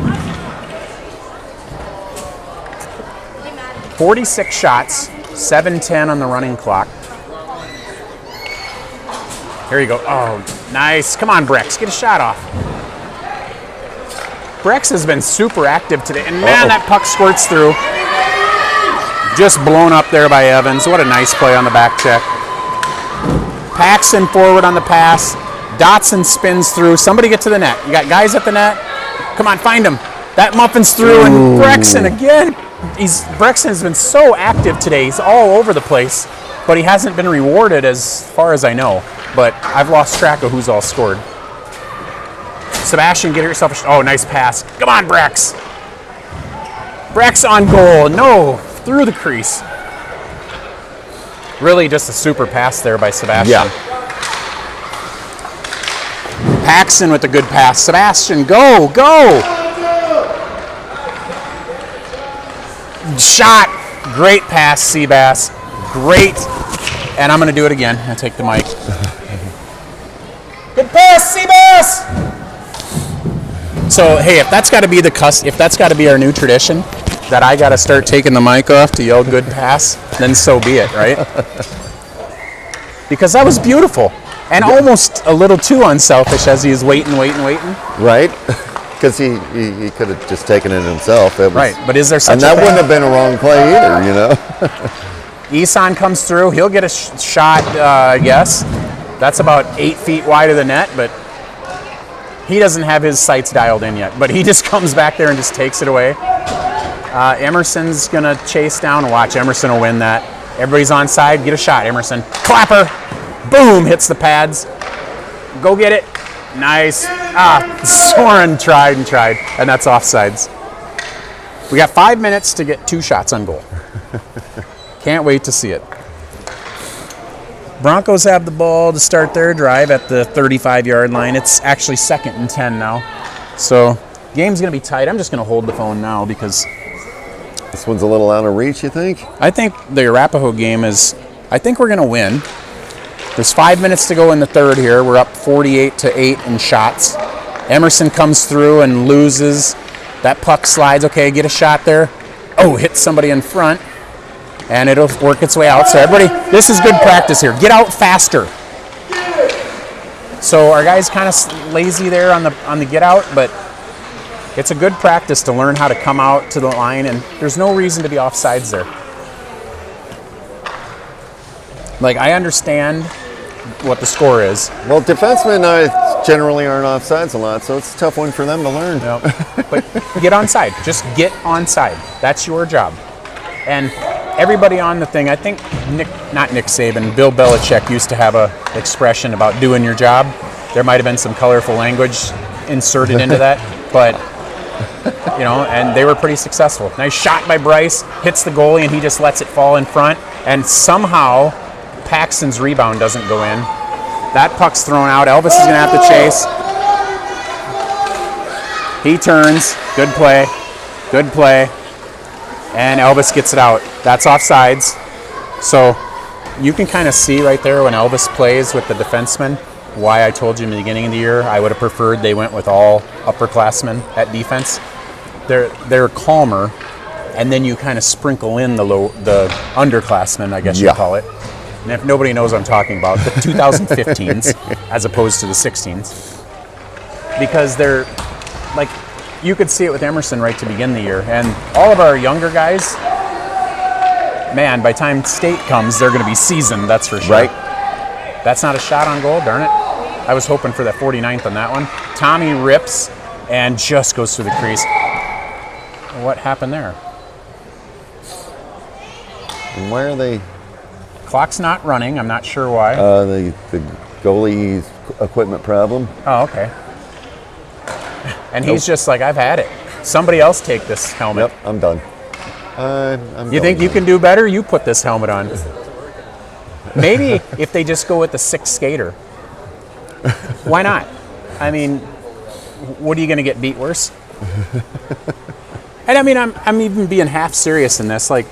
46 shots, 7:10 on the running clock. Here you go. Oh, nice. Come on, Brex, get a shot off. Brex has been super active today, and man, that puck squirts through. Just blown up there by Evans. What a nice play on the back check. Paxton forward on the pass. Dotson spins through. Somebody get to the net. You got guys at the net. Come on, find him. That muffins through, and Brexton again. Brexton has been so active today. He's all over the place, but he hasn't been rewarded as far as I know. But I've lost track of who's all scored. Sebastian, get yourself a oh, nice pass. Come on, Brex. Brex on goal. No, through the crease. Really just a super pass there by Sebastian. Yeah. Paxton with a good pass. Sebastian, go, go. Shot. Great pass, Seabass. Great. And I'm going to do it again. I'll take the mic. Good pass, Seabass. So hey, if that's got to be if that's got to be our new tradition, that I got to start taking the mic off to yell good pass, then so be it, right? Because that was beautiful and almost a little too unselfish as he is waiting. Right? Because he could have just taken it himself. It was, right, but is there such and that wouldn't have been a wrong play either, you know? Isan comes through. He'll get a shot, I guess. That's about 8 feet wide of the net, but he doesn't have his sights dialed in yet. But he just comes back there and just takes it away. Emerson's going to chase down. Watch, Emerson will win that. Everybody's on side. Get a shot, Emerson. Clapper. Boom, hits the pads. Go get it. Nice. Soren tried, and that's offsides. We got 5 minutes to get 2 shots on goal. Can't wait to see it. Broncos have the ball to start their drive at the 35-yard line. It's actually 2nd and 10 now. So, game's going to be tight. I'm just going to hold the phone now because... This one's a little out of reach, you think? I think the Arapahoe game is... I think we're going to win. There's 5 minutes to go in the third here. We're up 48-8 in shots. Emerson comes through and loses. That puck slides. Okay, get a shot there. Oh, hits somebody in front. And it'll work its way out. So everybody, this is good practice here. Get out faster. So our guys kind of lazy there on the get out, but it's a good practice to learn how to come out to the line, and there's no reason to be offsides there. Like, I understand what the score is. Well, defensemen generally aren't offsides a lot, so it's a tough one for them to learn. Yep. But get onside. Just get onside. That's your job. And everybody on the thing, I think not Nick Saban, Bill Belichick used to have a expression about doing your job. There might have been some colorful language inserted into that, but you know, and they were pretty successful. Nice shot by Bryce, hits the goalie, and he just lets it fall in front, and somehow Paxton's rebound doesn't go in. That puck's thrown out. Elvis is going to have to chase. He turns. Good play. And Elvis gets it out. That's offsides. So you can kind of see right there when Elvis plays with the defenseman why I told you in the beginning of the year I would have preferred they went with all upperclassmen at defense. They're calmer, and then you kind of sprinkle in the underclassmen, I guess you'd call it. And if nobody knows what I'm talking about, the 2015s as opposed to the 16s. Because they're, like, you could see it with Emerson right to begin the year. And all of our younger guys, man, by the time state comes, they're going to be seasoned, that's for sure. Right. That's not a shot on goal, darn it. I was hoping for that 49th on that one. Tommy rips and just goes through the crease. What happened there? And why are they? Clock's not running. I'm not sure why. The goalie's equipment problem. Oh, okay. And he's just like, I've had it. Somebody else take this helmet. Yep, I'm done. You think you can do better? You put this helmet on. Maybe if they just go with the 6th skater. Why not? I mean, what are you going to get beat worse? And I mean, I'm even being half serious in this. Like,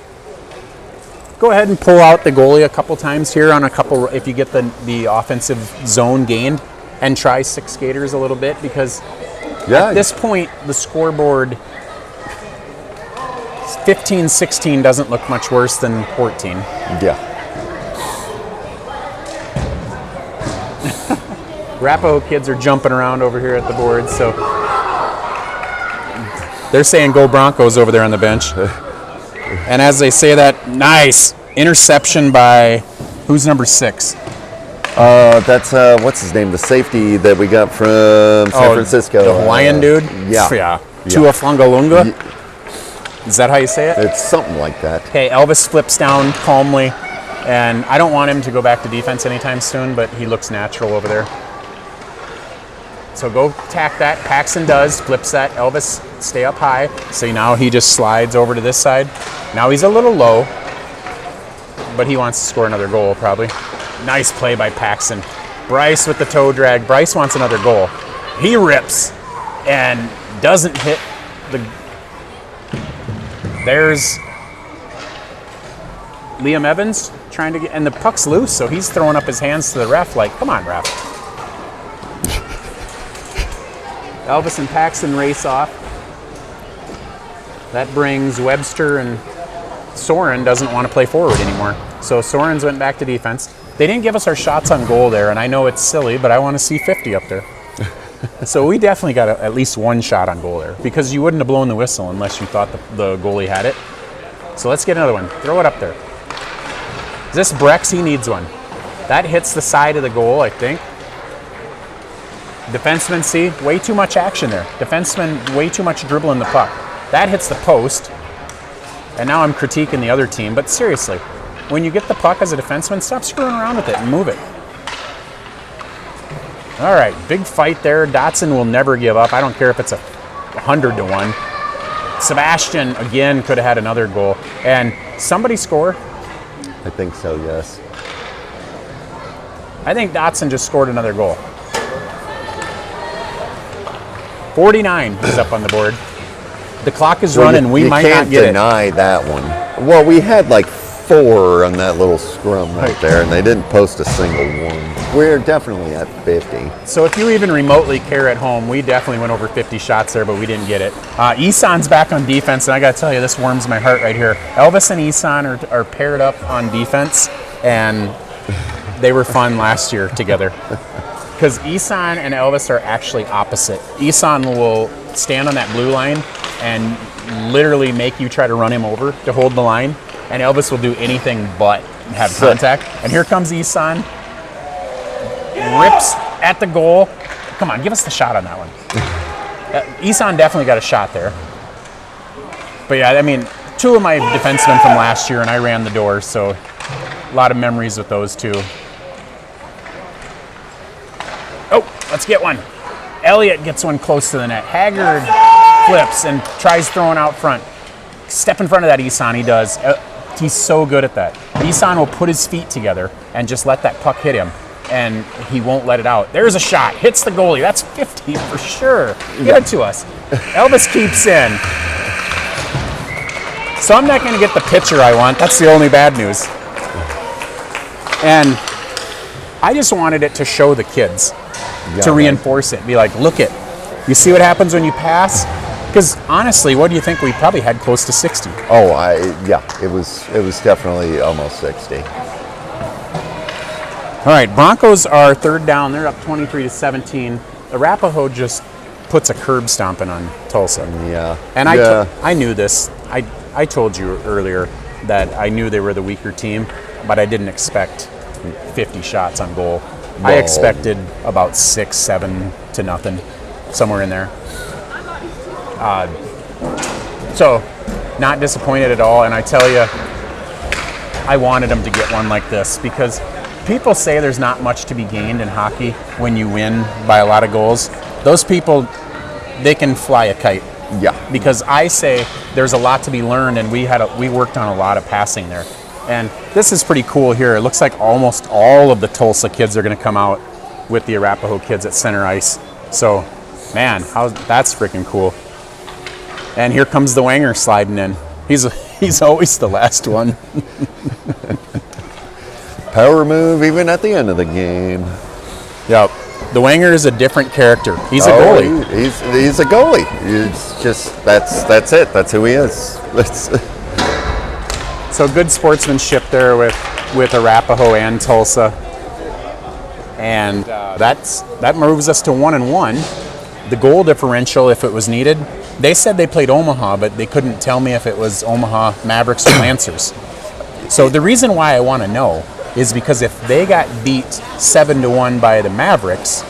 go ahead and pull out the goalie a couple times here on a couple, if you get the offensive zone gained, and try 6 skaters a little bit, because at this point, the scoreboard 15-16 doesn't look much worse than 14. Yeah. Arapahoe kids are jumping around over here at the board, so they're saying go Broncos over there on the bench. And as they say that, nice interception by, who's number 6? That's what's his name? The safety that we got from San Francisco. The Hawaiian dude? Yeah. Tua Fungalunga? Is that how you say it? It's something like that. Okay, Elvis flips down calmly, and I don't want him to go back to defense anytime soon, but he looks natural over there. So go tack that. Paxton does, flips that. Elvis, stay up high. See, now he just slides over to this side. Now he's a little low, but he wants to score another goal probably. Nice play by Paxton. Bryce with the toe drag. Bryce wants another goal. He rips and doesn't hit the... There's Liam Evans trying to get... And the puck's loose, so he's throwing up his hands to the ref like, come on, ref. Elvis and Paxton race off. That brings Webster, and Soren doesn't want to play forward anymore. So Soren's went back to defense. They didn't give us our shots on goal there, and I know it's silly, but I want to see 50 up there. So we definitely got at least one shot on goal there, because you wouldn't have blown the whistle unless you thought the goalie had it. So let's get another one. Throw it up there. Is this Brex? He needs one. That hits the side of the goal, I think. Defenseman, see, way too much action there. Defenseman, way too much dribbling the puck. That hits the post, and now I'm critiquing the other team, but seriously, when you get the puck as a defenseman, stop screwing around with it and move it. All right, big fight there. Dotson will never give up. I don't care if it's 100-1. Sebastian, again, could have had another goal. And somebody score? I think so, yes. I think Dotson just scored another goal. 49 is up on the board. The clock is running. We might not get it. You can't deny that one. Well, we had like 4 on that little scrum right there, and they didn't post a single one. We're definitely at 50. So if you even remotely care at home, we definitely went over 50 shots there, but we didn't get it. Isan's back on defense, and I got to tell you, this warms my heart right here. Elvis and Isan are paired up on defense, and they were fun last year together. Because Isan and Elvis are actually opposite. Isan will stand on that blue line and literally make you try to run him over to hold the line. And Elvis will do anything but have contact. And here comes Isan. Rips at the goal. Come on, give us the shot on that one. Isan definitely got a shot there. But yeah, I mean, 2 of my defensemen from last year, and I ran the doors, so a lot of memories with those 2. Oh, let's get one. Elliott gets one close to the net. Haggard flips and tries throwing out front. Step in front of that, Isan, he does. He's so good at that. Isan will put his feet together and just let that puck hit him, and he won't let it out. There's a shot. Hits the goalie. That's 50 for sure. Get it to us. Elvis keeps in. So I'm not going to get the pitcher I want. That's the only bad news. And I just wanted it to show the kids, to reinforce it. Be like, look it. You see what happens when you pass? Because honestly, what do you think? We probably had close to 60. Oh, yeah, it was definitely almost 60. All right, Broncos are third down. They're up 23-17. Arapahoe just puts a curb stomping on Tulsa. Yeah. And yeah. I knew this. I told you earlier that I knew they were the weaker team, but I didn't expect 50 shots on goal. I expected about 6-7 to nothing, somewhere in there. So, not disappointed at all. And I tell you, I wanted them to get one like this because people say there's not much to be gained in hockey when you win by a lot of goals. Those people, they can fly a kite. Yeah. Because I say there's a lot to be learned, and we worked on a lot of passing there. And this is pretty cool here. It looks like almost all of the Tulsa kids are going to come out with the Arapahoe kids at center ice. So, man, that's freaking cool. And here comes the Wanger sliding in. He's always the last one. Power move even at the end of the game. Yep. The Wanger is a different character. He's a goalie. He's a goalie. It's just that's it. That's who he is. So good sportsmanship there with Arapahoe and Tulsa, and that moves us to 1-1. The goal differential, if it was needed, they said they played Omaha, but they couldn't tell me if it was Omaha Mavericks or Lancers. So the reason why I want to know is because if they got beat 7-1 by the Mavericks,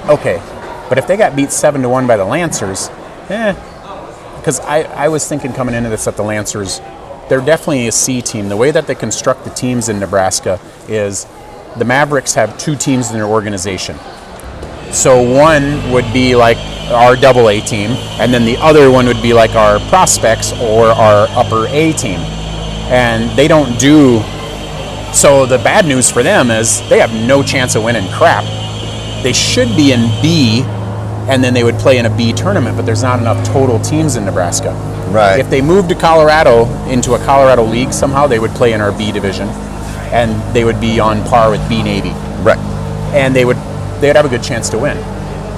okay, but if they got beat 7-1 by the Lancers, because I was thinking coming into this that the Lancers, they're definitely a C team. The way that they construct the teams in Nebraska is the Mavericks have two teams in their organization. So one would be like our AA team, and then the other one would be like our prospects or our upper A team. And they don't do, so the bad news for them is they have no chance of winning crap. They should be in B, and then they would play in a B tournament, but there's not enough total teams in Nebraska. Right. If they moved to Colorado into a Colorado league somehow, they would play in our B division, and they would be on par with B Navy. Right. And they'd have a good chance to win.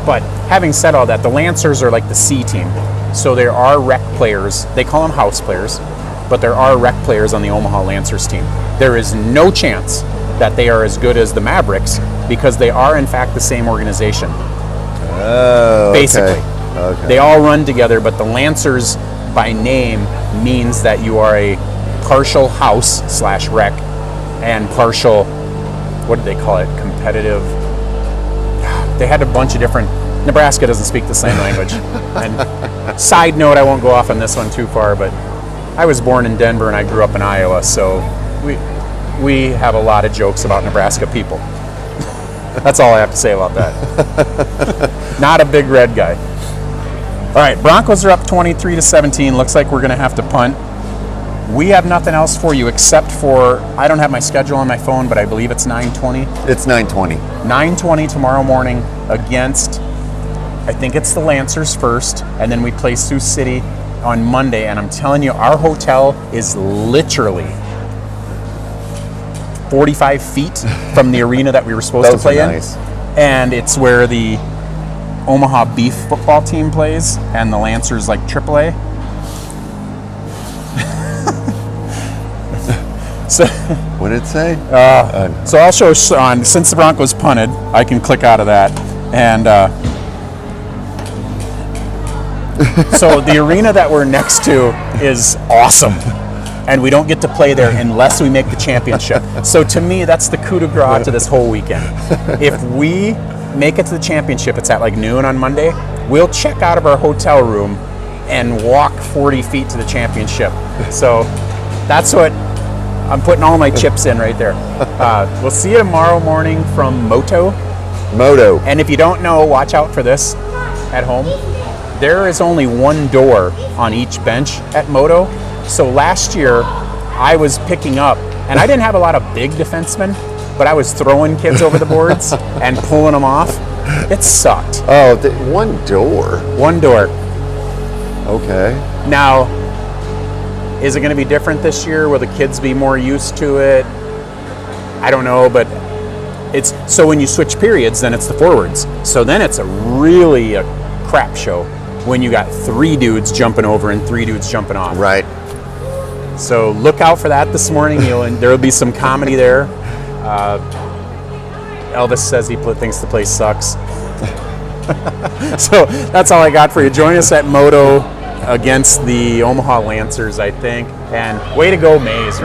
But having said all that, the Lancers are like the C team. So there are rec players, they call them house players, but there are rec players on the Omaha Lancers team. There is no chance that they are as good as the Mavericks because they are in fact the same organization. Oh, basically. Okay. They all run together, but the Lancers by name means that you are a partial house/rec and partial, what did they call it, competitive. They had a bunch of different, Nebraska doesn't speak the same language. And side note, I won't go off on this one too far, but I was born in Denver and I grew up in Iowa, so we have a lot of jokes about Nebraska people. That's all I have to say about that. Not a big red guy. All right, Broncos are up 23-17. Looks like we're going to have to punt. We have nothing else for you except for, I don't have my schedule on my phone, but I believe it's 9:20. It's 9:20. 9:20 tomorrow morning against, I think it's the Lancers first, and then we play Sioux City on Monday. And I'm telling you, our hotel is literally 45 feet from the arena that we were supposed to play in. Nice. And it's where the Omaha Beef football team plays, and the Lancers like AAA. So, what did it say? So I'll show Sean, since the Broncos punted, I can click out of that. And so the arena that we're next to is awesome. And we don't get to play there unless we make the championship. So to me, that's the coup de grace to this whole weekend. If we make it to the championship, it's at like noon on Monday, we'll check out of our hotel room and walk 40 feet to the championship. So that's what I'm putting all my chips in right there. We'll see you tomorrow morning from Moto. And if you don't know, watch out for this at home. There is only one door on each bench at Moto. So last year, I was picking up, and I didn't have a lot of big defensemen, but I was throwing kids over the boards and pulling them off. It sucked. Oh, one door. One door. Okay. Now, is it going to be different this year? Will the kids be more used to it? I don't know, but it's so when you switch periods, then it's the forwards. So then it's really a crap show when you got 3 dudes jumping over and 3 dudes jumping off. Right. So look out for that this morning. There will be some comedy there. Elvis says he thinks the place sucks. So that's all I got for you. Join us at Moto against the Omaha Lancers, I think. And way to go, Mays.